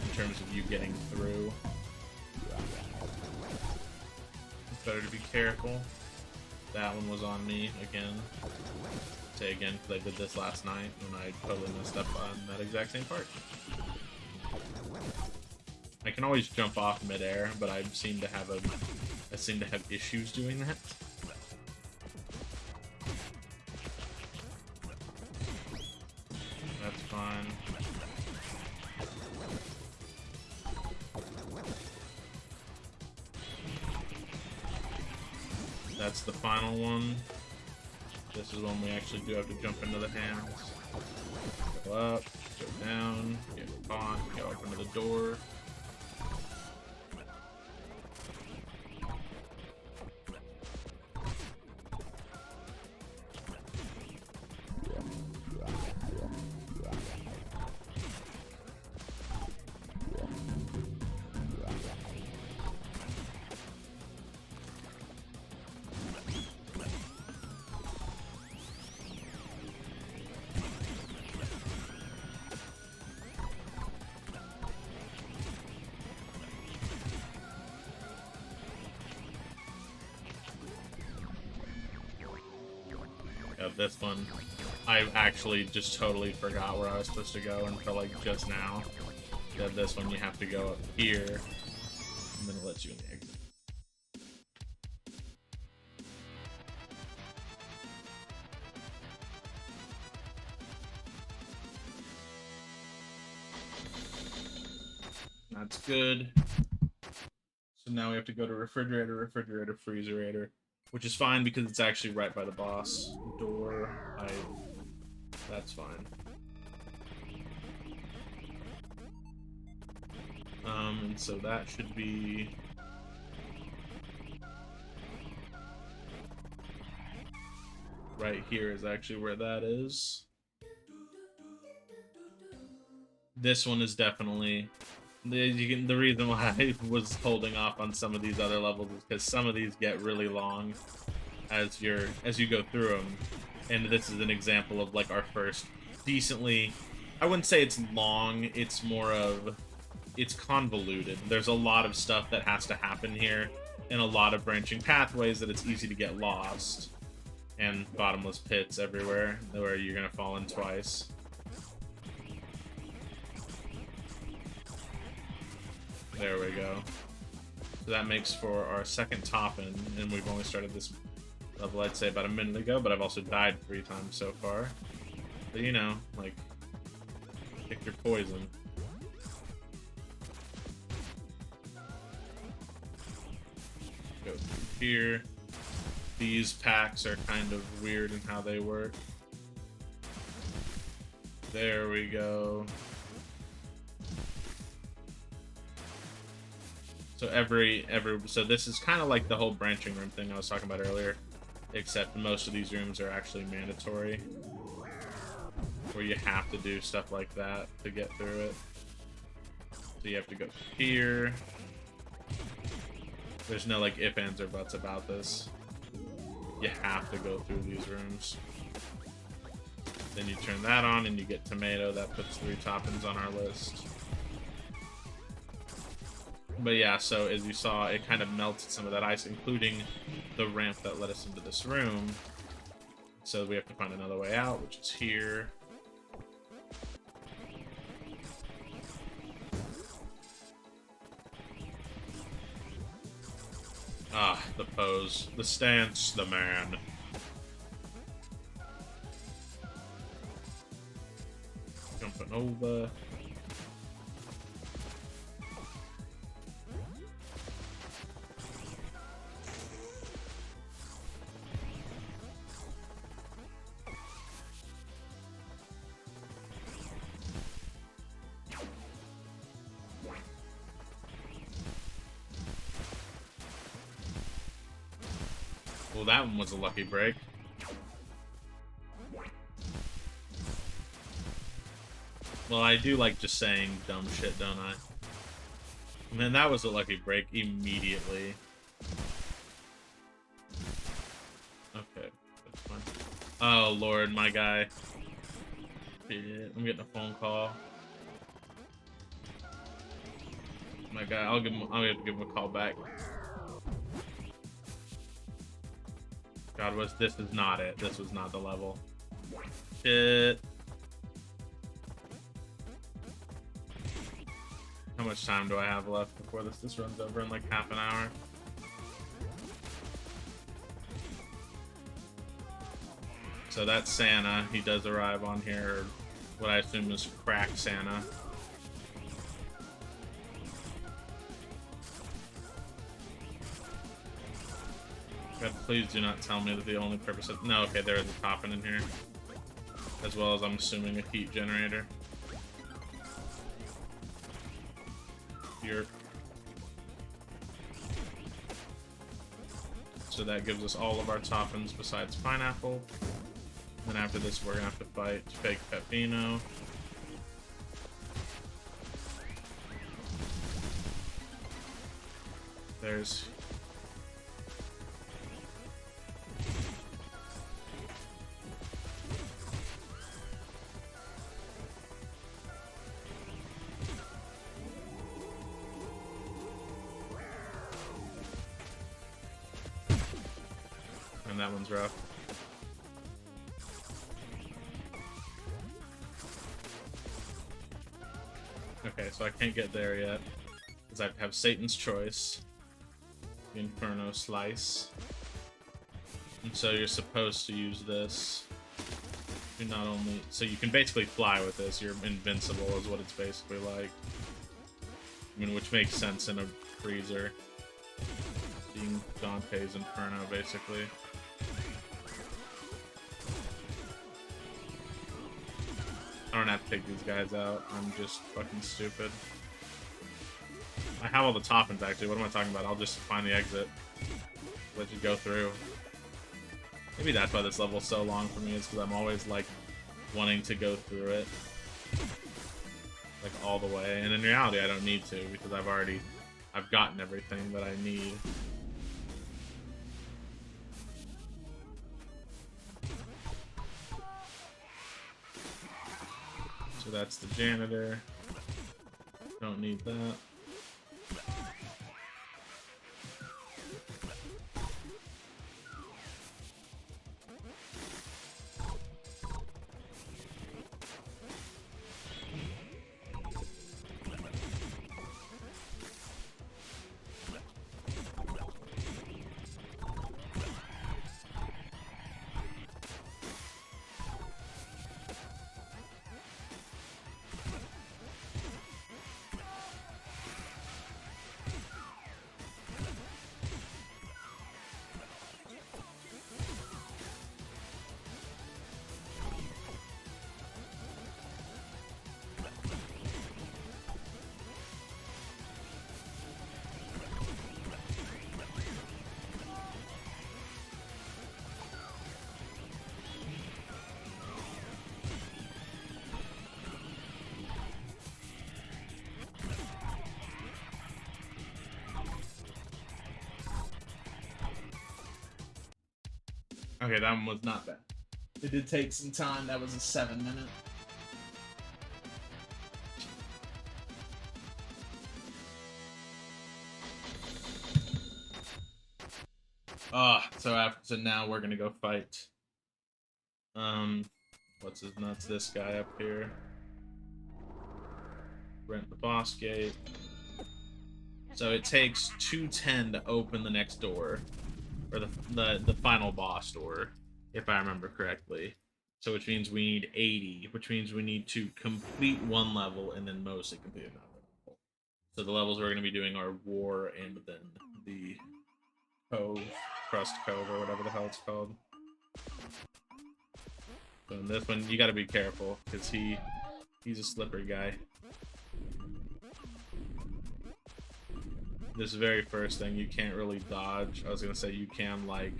in terms of you getting through. It's better to be careful. That one was on me again. Say again, because I did this last night and I totally messed up on that exact same part. I can always jump off midair, but I seem to have issues doing that. That's fine. That's the final one. This is when we actually do have to jump into the hands. Go up, go down, get caught, go up into the door. This one, I actually just totally forgot where I was supposed to go until like just now. That this one you have to go up here, and then it lets you in the exit. That's good. So now we have to go to refrigerator, refrigerator, freezerator. Which is fine because it's actually right by the boss door. That's fine. And so that should be right here is actually where that is. This one is definitely the reason why I was holding off on some of these other levels is because some of these get really long as you go through them, and this is an example of like our first decently. I wouldn't say it's long. It's more of it's convoluted. There's a lot of stuff that has to happen here, and a lot of branching pathways that it's easy to get lost, and bottomless pits everywhere where you're gonna fall in twice. There we go. So that makes for our second top-in, and we've only started this level, I'd say, about a minute ago, but I've also died 3 times so far. But, you know, like, pick your poison. Go through here. These packs are kind of weird in how they work. There we go. So this is kind of like the whole branching room thing I was talking about earlier, except most of these rooms are actually mandatory, where you have to do stuff like that to get through it. So you have to go here. There's no like ifs, ands, or buts about this. You have to go through these rooms. Then you turn that on and you get tomato. That puts 3 toppings on our list. But yeah, so as you saw, it kind of melted some of that ice, including the ramp that led us into this room. So we have to find another way out, which is here. Ah, the pose, the stance, the man. Jumping over. Well, that one was a lucky break. Well, I do like just saying dumb shit, don't I? Man, that was a lucky break immediately. Okay, that's fine. Oh, Lord, my guy. I'm getting a phone call. My guy, I'll have to give him a call back. God, this is not it. This was not the level. Shit. How much time do I have left before this runs over in like half an hour? So that's Santa. He does arrive on here, or what I assume is crack Santa. God, please do not tell me that the only purpose of... No, okay, there is a topping in here. As well as, I'm assuming, a heat generator. Here. So that gives us all of our toppings besides pineapple. Then after this, we're gonna have to fight fake Peppino. There's... And that one's rough. Okay, so I can't get there yet, because I have Satan's Choice, the Inferno Slice, and so you're supposed to use this. You not only, so you can basically fly with this. You're invincible, is what it's basically like. I mean, which makes sense in a freezer, being Dante's Inferno, basically. I don't have to take these guys out. I'm just fucking stupid. I have all the toppings, actually. What am I talking about? I'll just find the exit. Let you go through. Maybe that's why this level's so long for me, is because I'm always, like, wanting to go through it. Like, all the way. And in reality, I don't need to, because I've gotten everything that I need. So that's the janitor. Don't need that. Okay, that one was not bad. It did take some time. That was a 7-minute. So now we're gonna go fight. What's his nuts? This guy up here. Rent the boss gate. So it takes 210 to open the next door, or the final boss door, if I remember correctly. So which means we need 80, which means we need to complete one level and then mostly complete another level. So the levels we're going to be doing are War and then the Cove, Crust Cove, or whatever the hell it's called. So in this one, you got to be careful because he's a slippery guy. This very first thing, you can't really dodge. I was gonna say you can, like...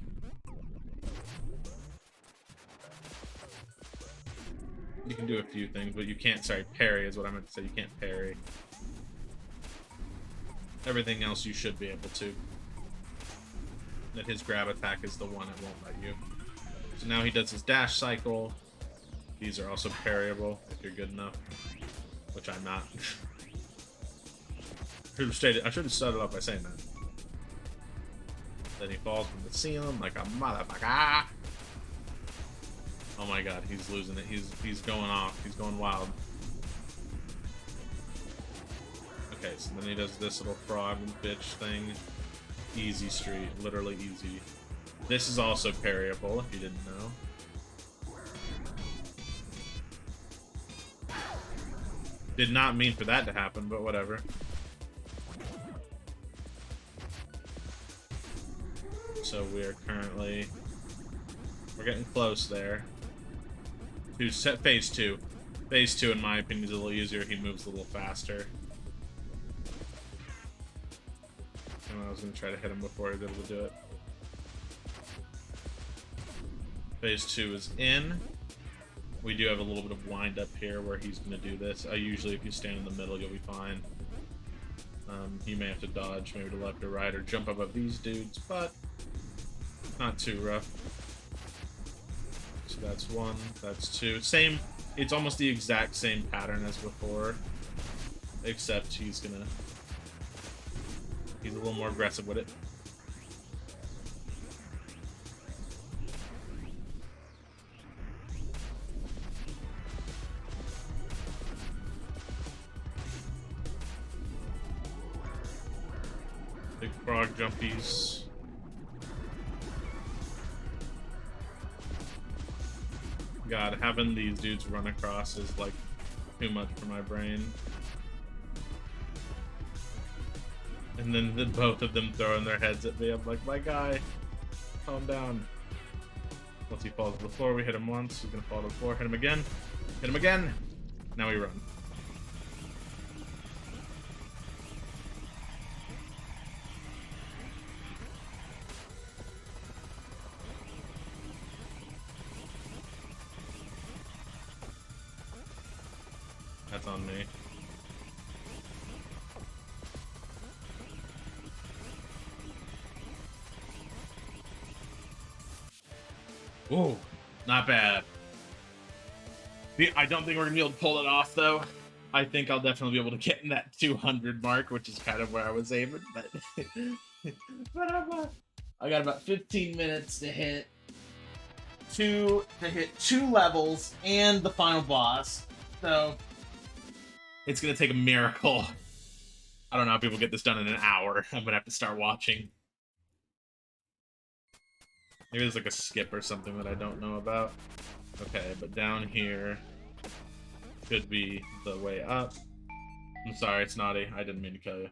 You can do a few things, but you can't, sorry, parry is what I meant to say. You can't parry. Everything else you should be able to. That his grab attack is the one that won't let you. So now he does his dash cycle. These are also parryable, if you're good enough. Which I'm not. I should have started off by saying that. Then he falls from the ceiling like a motherfucker. Oh my god, he's losing it. He's going off. He's going wild. Okay, so then he does this little frog bitch thing. Easy street, literally easy. This is also parryable, if you didn't know. Did not mean for that to happen, but whatever. So we're getting close there. Phase 2. Phase 2, in my opinion, is a little easier. He moves a little faster. And I was going to try to hit him before he was able to do it. Phase 2 is in. We do have a little bit of wind up here where he's going to do this. Usually if you stand in the middle, you'll be fine. You may have to dodge, maybe to left or right, or jump above these dudes, but not too rough. So that's 1, that's 2. Same, it's almost the exact same pattern as before, except he's a little more aggressive with it. Big frog jumpies. God, having these dudes run across is like too much for my brain. And then both of them throwing their heads at me. I'm like, my guy, calm down. Once he falls to the floor, we hit him once. He's gonna fall to the floor. Hit him again. Hit him again. Now we run. That's on me. Ooh, not bad. I don't think we're gonna be able to pull it off, though. I think I'll definitely be able to get in that 200 mark, which is kind of where I was aiming, but I got about 15 minutes to hit two levels and the final boss. So it's gonna take a miracle. I don't know how people get this done in an hour. I'm gonna have to start watching. Maybe there's like a skip or something that I don't know about. Okay, but down here should be the way up. I'm sorry, it's naughty. I didn't mean to kill you.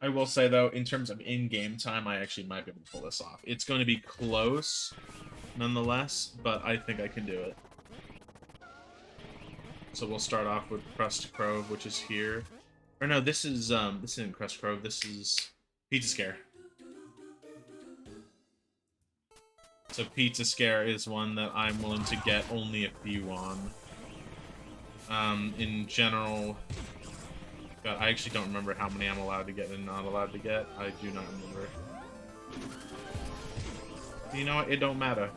I will say, though, in terms of in-game time, I actually might be able to pull this off. It's going to be close, nonetheless, but I think I can do it. So we'll start off with Crust Cove, which is here. Or no, this isn't Crust Cove, this is Pizza Scare. So Pizza Scare is one that I'm willing to get only a few on. In general, God, I actually don't remember how many I'm allowed to get and not allowed to get. I do not remember. You know what? It don't matter.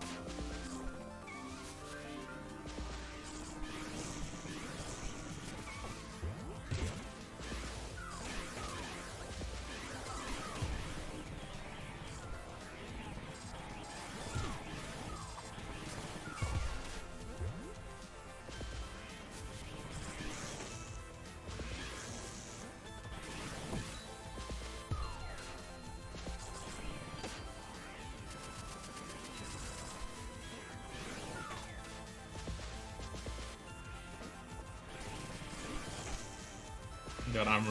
God, I'm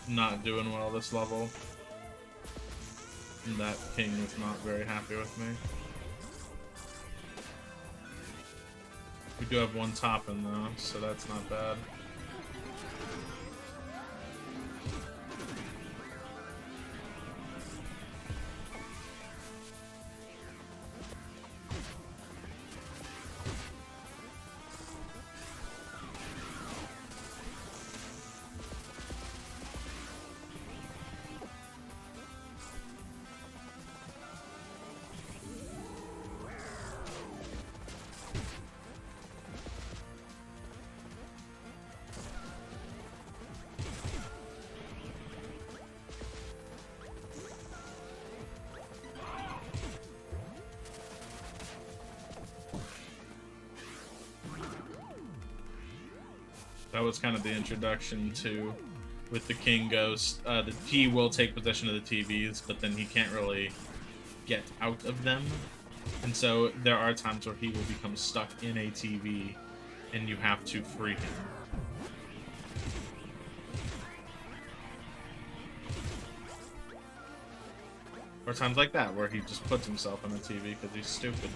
not doing well this level. And that king is not very happy with me. We do have one topping though, so that's not bad. That was kind of the introduction to, with the King Ghost. He will take possession of the TVs, but then he can't really get out of them. And so there are times where he will become stuck in a TV, and you have to free him. Or times like that, where he just puts himself on the TV because he's stupid.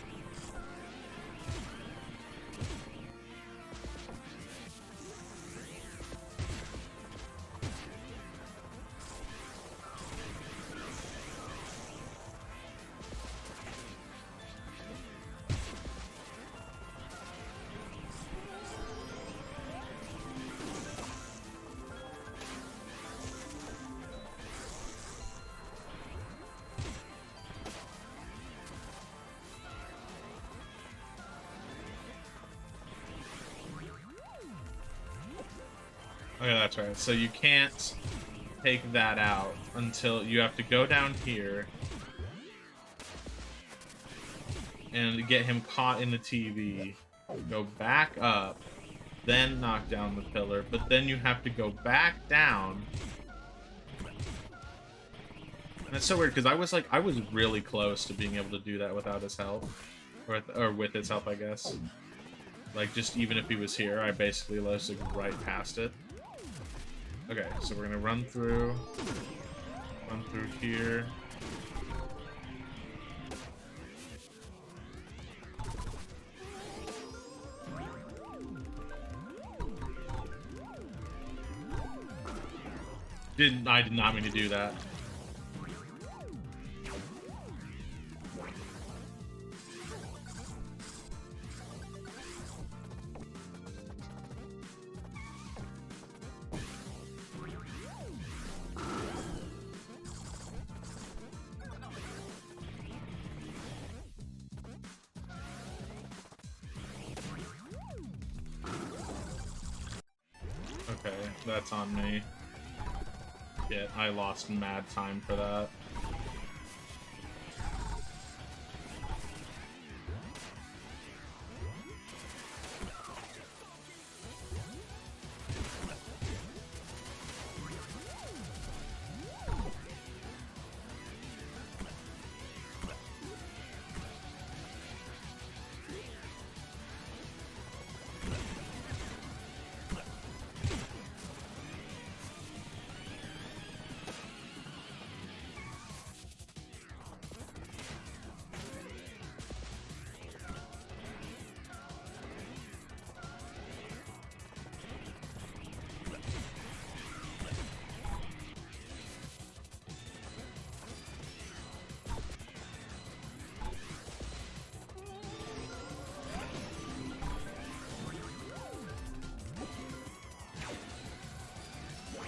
Okay, that's right. So you can't take that out until you have to go down here and get him caught in the TV, go back up, then knock down the pillar, but then you have to go back down. And it's so weird because I was really close to being able to do that without his help, or with his help, I guess. Like, just even if he was here, I basically lasted right past it. Okay, so we're gonna run through here. I did not mean to do that. Okay, that's on me. Yeah, I lost mad time for that.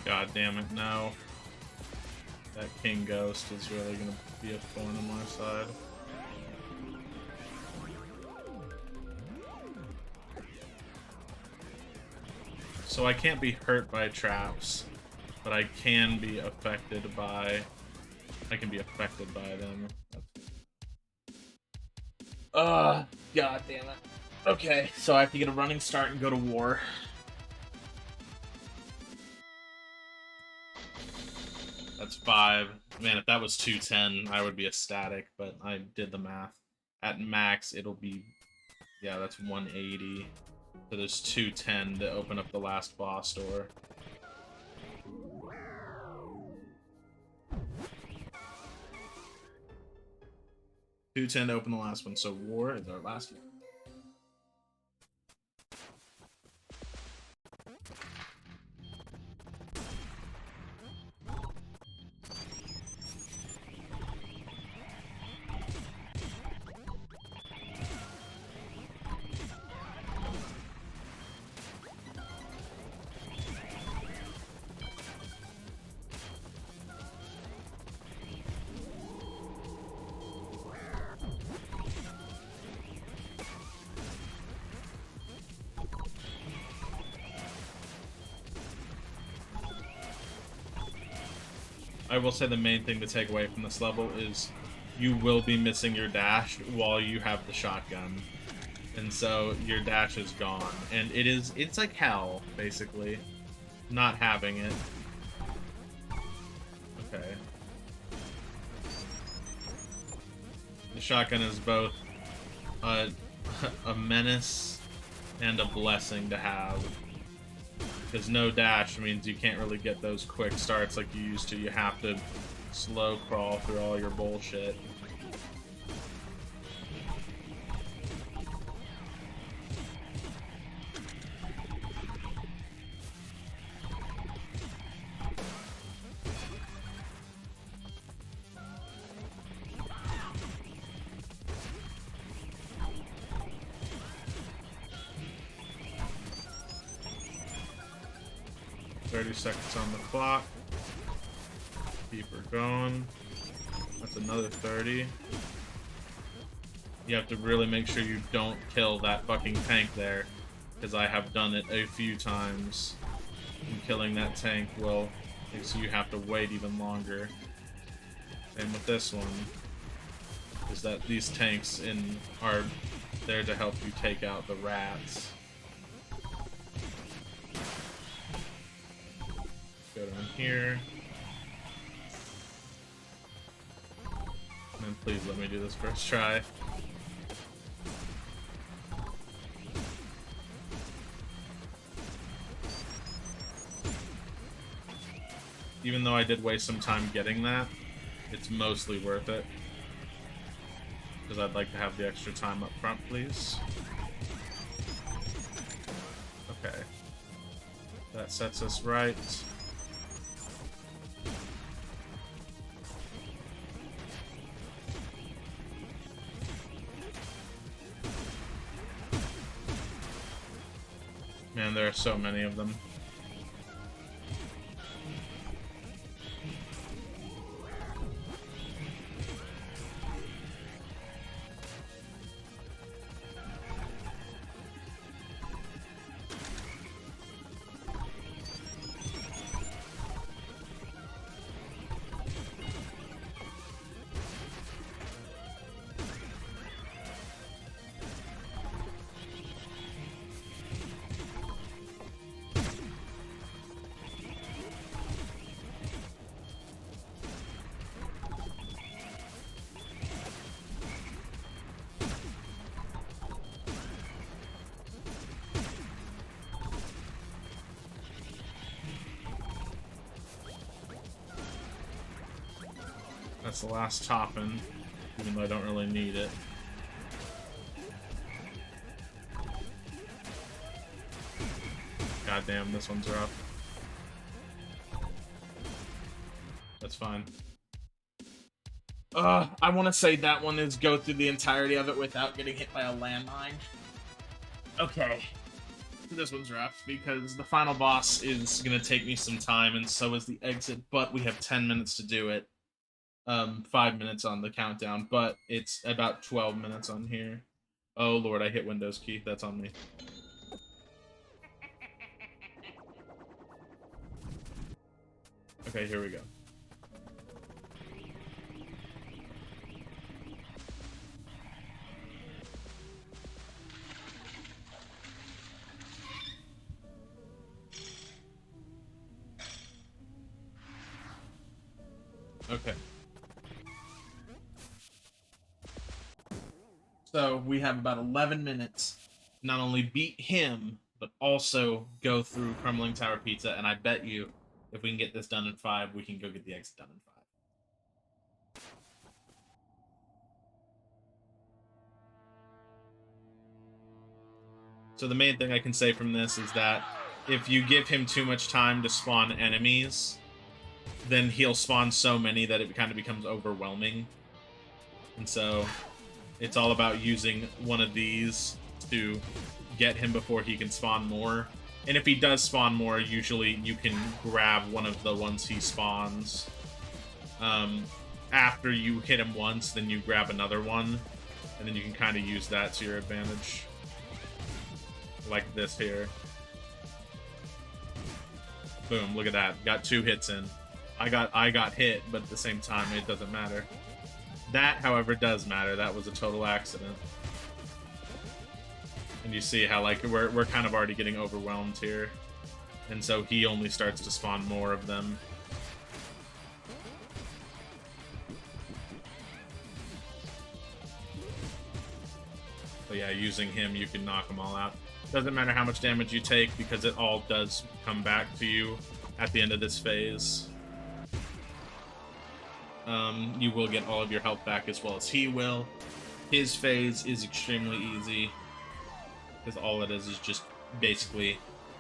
God damn it, no. That King Ghost is really gonna be a thorn on my side. So I can't be hurt by traps, but I can be affected by... I can be affected by them. God damn it. Okay, so I have to get a running start and go to war. That's 5. Man, if that was 210, I would be ecstatic, but I did the math. At max, it'll be... Yeah, that's 180. So there's 210 to open up the last boss door. $210 to open the last one, so war is our last one. I will say the main thing to take away from this level is you will be missing your dash while you have the shotgun. And so your dash is gone. And it's like hell, basically, not having it. Okay. The shotgun is both a menace and a blessing to have. Because no dash means you can't really get those quick starts like you used to. You have to slow crawl through all your bullshit. Seconds on the clock. Keep her going. That's another 30. You have to really make sure you don't kill that fucking tank there, because I have done it a few times. And killing that tank will makes you have to wait even longer. And with this one, is that these tanks are there to help you take out the rats. Go down here. And then please let me do this first try. Even though I did waste some time getting that, it's mostly worth it. Because I'd like to have the extra time up front, please. Okay. That sets us right. Man, there are so many of them. That's the last topping, even though I don't really need it. God damn, this one's rough. That's fine. I want to say that one is go through the entirety of it without getting hit by a landmine. Okay. This one's rough because the final boss is gonna take me some time, and so is the exit. But we have 10 minutes to do it. 5 minutes on the countdown, but it's about 12 minutes on here. Oh lord, I hit Windows key. That's on me. Okay, here we go. Okay. So we have about 11 minutes to not only beat him, but also go through Crumbling Tower Pizza, and I bet you if we can get this done in 5, we can go get the exit done in 5. So the main thing I can say from this is that if you give him too much time to spawn enemies, then he'll spawn so many that it kind of becomes overwhelming. And so it's all about using one of these to get him before he can spawn more. And if he does spawn more, usually you can grab one of the ones he spawns. After you hit him once, then you grab another one, and then you can kind of use that to your advantage. Like this here. Boom, look at that. Got 2 hits in. I got hit, but at the same time, it doesn't matter. That, however, does matter. That was a total accident. And you see how, like, we're kind of already getting overwhelmed here. And so he only starts to spawn more of them. But yeah, using him, you can knock them all out. Doesn't matter how much damage you take, because it all does come back to you at the end of this phase. You will get all of your health back as well as he will. His phase is extremely easy, because all it is just basically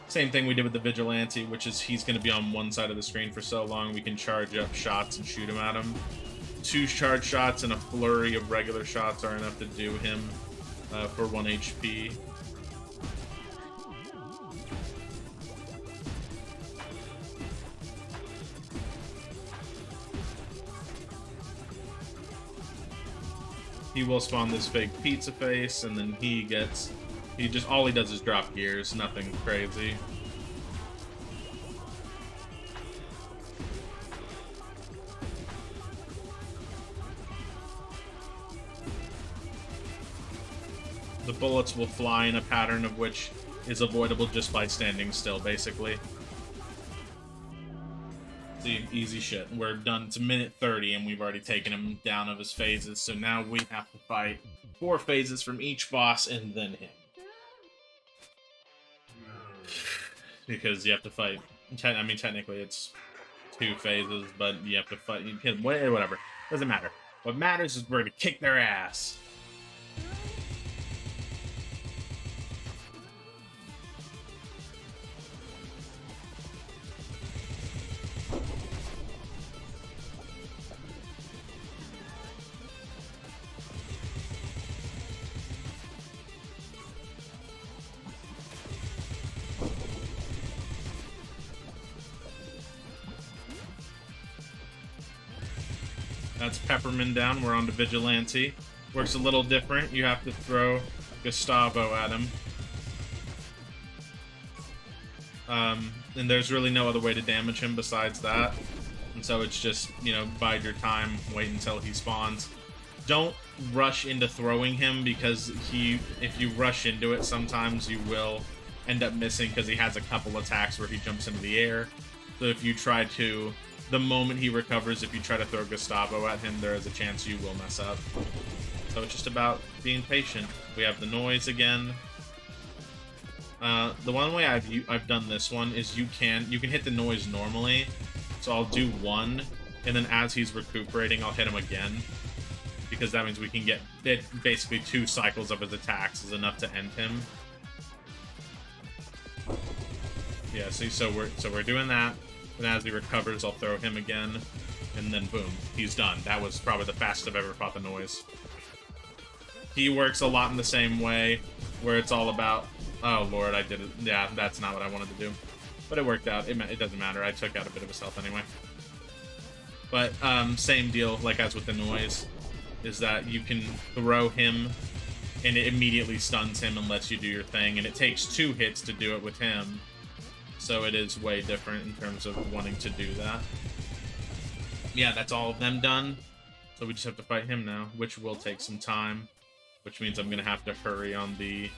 same thing we did with the Vigilante, which is he's going to be on one side of the screen for so long we can charge up shots and shoot him at him. 2 charge shots and a flurry of regular shots are enough to do him for 1 HP. He will spawn this fake pizza face, and then all he does is drop gears, nothing crazy. The bullets will fly in a pattern of which is avoidable just by standing still, basically. See, easy shit. We're done. It's a minute 30, and we've already taken him down of his phases, so now we have to fight 4 phases from each boss and then him. Because you have to fight... I mean, technically it's 2 phases, but you have to fight... Whatever. Doesn't matter. What matters is we're gonna kick their ass. That's Peppermint down. We're on to Vigilante. Works a little different. You have to throw Gustavo at him. And there's really no other way to damage him besides that. And so it's just, you know, bide your time, wait until he spawns. Don't rush into throwing him, because if you rush into it, sometimes you will end up missing, because he has a couple attacks where he jumps into the air. So if you try to... The moment he recovers, if you try to throw Gustavo at him, there is a chance you will mess up. So it's just about being patient. We have the noise again. The one way I've done this one is you can hit the noise normally. So I'll do 1, and then as he's recuperating, I'll hit him again, because that means we can get basically 2 cycles of his attacks is enough to end him. Yeah, see, so we're doing that. And as he recovers, I'll throw him again, and then boom, he's done. That was probably the fastest I've ever fought the noise. He works a lot in the same way, where it's all about Oh, Lord, I did it. Yeah, that's not what I wanted to do. But it worked out. It doesn't matter. I took out a bit of his health anyway. But same deal, like as with the noise, is that you can throw him, and it immediately stuns him and lets you do your thing. And it takes 2 hits to do it with him. So it is way different in terms of wanting to do that. Yeah, that's all of them done. So we just have to fight him now, which will take some time. Which means I'm going to have to hurry on the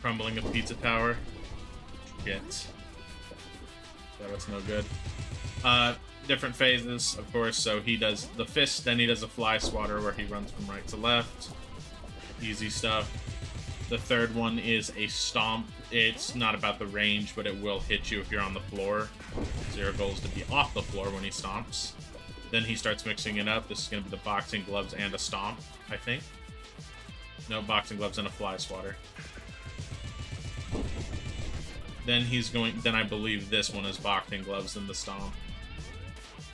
crumbling of Pizza Tower. Shit. Yeah, that's no good. Different phases, of course. So he does the fist, then he does a fly swatter where he runs from right to left. Easy stuff. The third one is a stomp. It's not about the range, but it will hit you if you're on the floor. So your goal is to be off the floor when he stomps. Then he starts mixing it up. This is going to be the boxing gloves and a stomp, I think. No, boxing gloves and a fly swatter. Then he's going... Then I believe this one is boxing gloves and the stomp.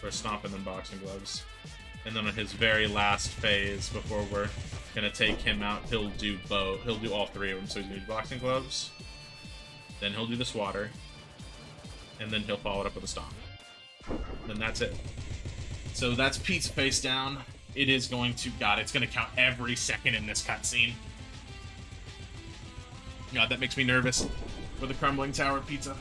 Or stomp and then boxing gloves. And then on his very last phase, before we're going to take him out, he'll do both. He'll do all 3 of them. So he's going to do boxing gloves. Then he'll do the swatter. And then he'll follow it up with a stomp. Then that's it. So that's Pete's face down. It is going to... God, it's going to count every second in this cutscene. God, that makes me nervous for the crumbling tower pizza.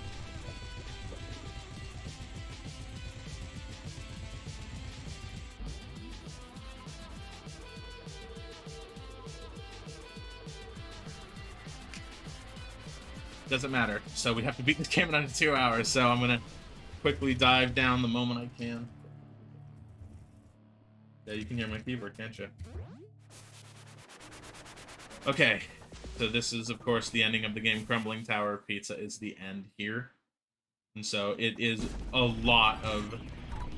Doesn't matter. So we have to beat this game in under 2 hours, so I'm going to quickly dive down the moment I can. Yeah, you can hear my keyboard, can't you? Okay, so this is, of course, the ending of the game. Crumbling Tower Pizza is the end here. And so it is a lot of...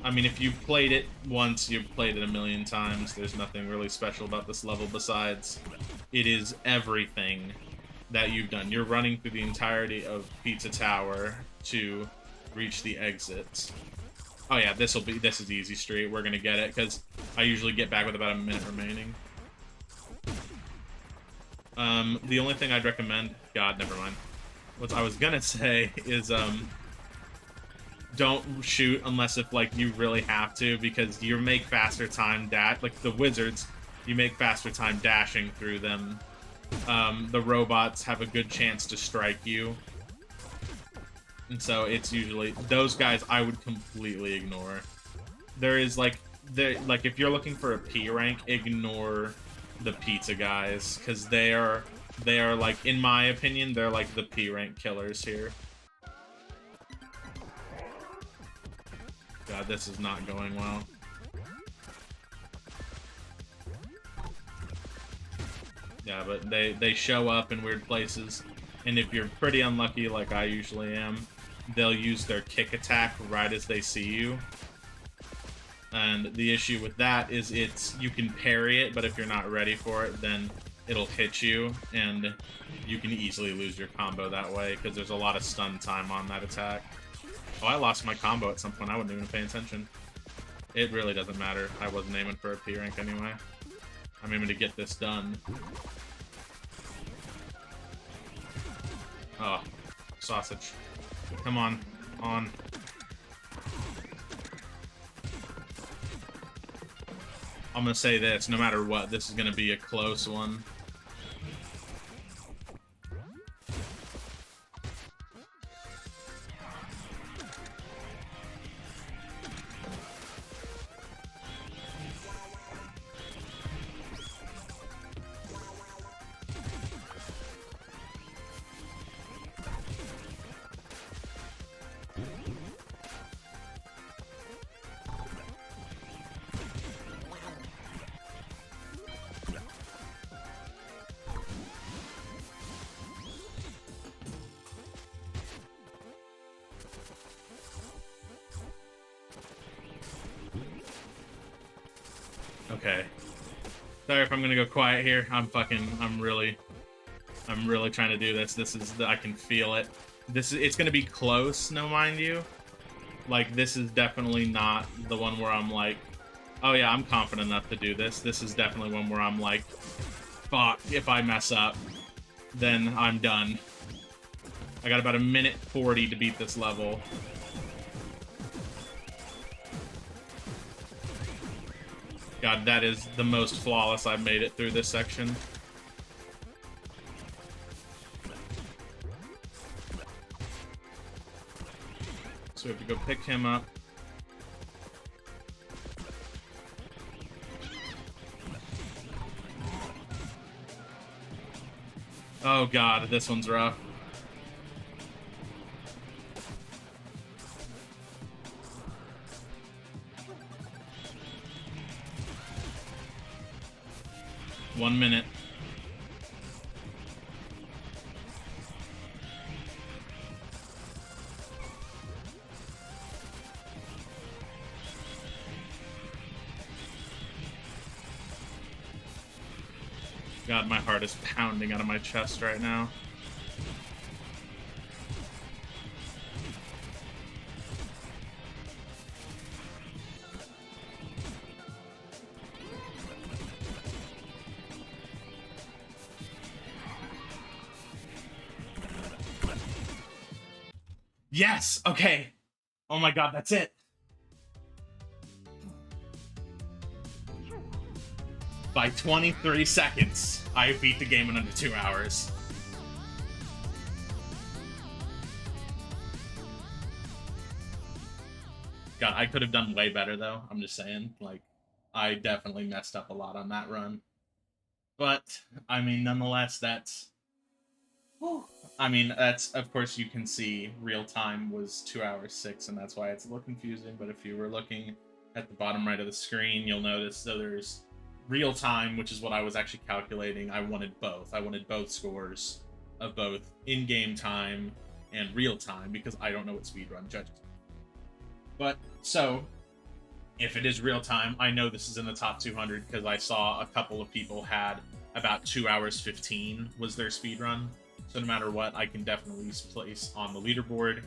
I mean, if you've played it once, you've played it a million times. There's nothing really special about this level besides it is everything that you've done. You're running through the entirety of Pizza Tower to reach the exit. Oh yeah, this is easy street. We're gonna get it because I usually get back with about a minute remaining. The only thing I'd recommend, God, never mind. What I was gonna say is don't shoot unless if like you really have to, because you make faster time like the wizards, you make faster time dashing through them. The robots have a good chance to strike you. And so it's usually those guys I would completely ignore. There is like if you're looking for a P rank, ignore the pizza guys, because they are like, in my opinion, they're like the P rank killers here. God, this is not going well. Yeah, but they show up in weird places, and if you're pretty unlucky like I usually am, they'll use their kick attack right as they see you. And the issue with that is you can parry it, but if you're not ready for it, then it'll hit you, and you can easily lose your combo that way, because there's a lot of stun time on that attack. Oh, I lost my combo at some point. I wasn't even paying attention. It really doesn't matter. I wasn't aiming for a P rank anyway. I'm aiming to get this done. Oh, sausage. Come on. On. I'm gonna say this, no matter what, this is gonna be a close one. Okay. Sorry if I'm gonna go quiet here. I'm really trying to do this. I can feel it. It's gonna be close, no, mind you. Like, this is definitely not the one where I'm like, oh yeah, I'm confident enough to do this. This is definitely one where I'm like, fuck, if I mess up, then I'm done. I got about 1:40 to beat this level. God, that is the most flawless I've made it through this section. So we have to go pick him up. Oh god, this one's rough. One minute. God, my heart is pounding out of my chest right now. Yes! Okay. Oh my god, that's it. By 23 seconds, I beat the game in under 2 hours. God, I could have done way better, though. I'm just saying. Like, I definitely messed up a lot on that run. But, I mean, nonetheless, that's... I mean, that's, of course, you can see real time was 2 hours 6, and that's why it's a little confusing. But if you were looking at the bottom right of the screen, you'll notice that there's real time, which is what I was actually calculating. I wanted both. I wanted both scores of both in-game time and real time, because I don't know what Speedrun judges. But, so, if it is real time, I know this is in the top 200, because I saw a couple of people had about 2 hours 15 was their speedrun. So no matter what, I can definitely place on the leaderboard.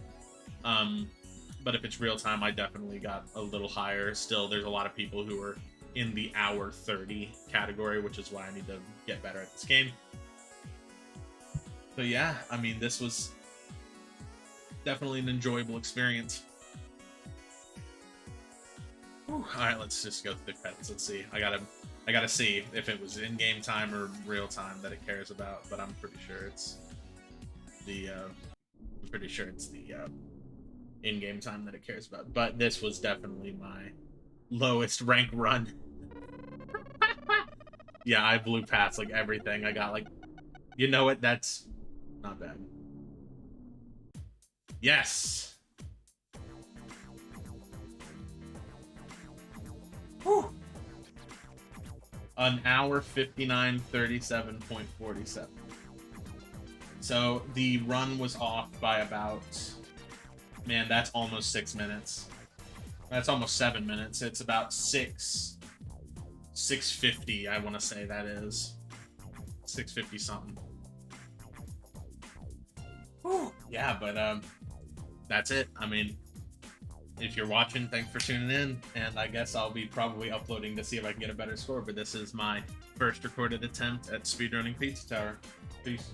But if it's real time, I definitely got a little higher. Still, there's a lot of people who are in the hour 30 category, which is why I need to get better at this game. But yeah, I mean, this was definitely an enjoyable experience. Whew. All right, let's just go through the credits. Let's see. I gotta see if it was in-game time or real time that it cares about. But I'm pretty sure it's the in-game time that it cares about. But this was definitely my lowest rank run. Yeah, I blew past like everything. I got like, you know what? That's not bad. Yes. Whew. An hour 59:37.47. So the run was off by about, man, that's almost 6 minutes. That's almost 7 minutes. It's about 6:50, I want to say that is. 6:50 something. Whew. Yeah, but that's it. I mean, if you're watching, thanks for tuning in, and I guess I'll be probably uploading to see if I can get a better score, but this is my first recorded attempt at speedrunning Pizza Tower. Peace.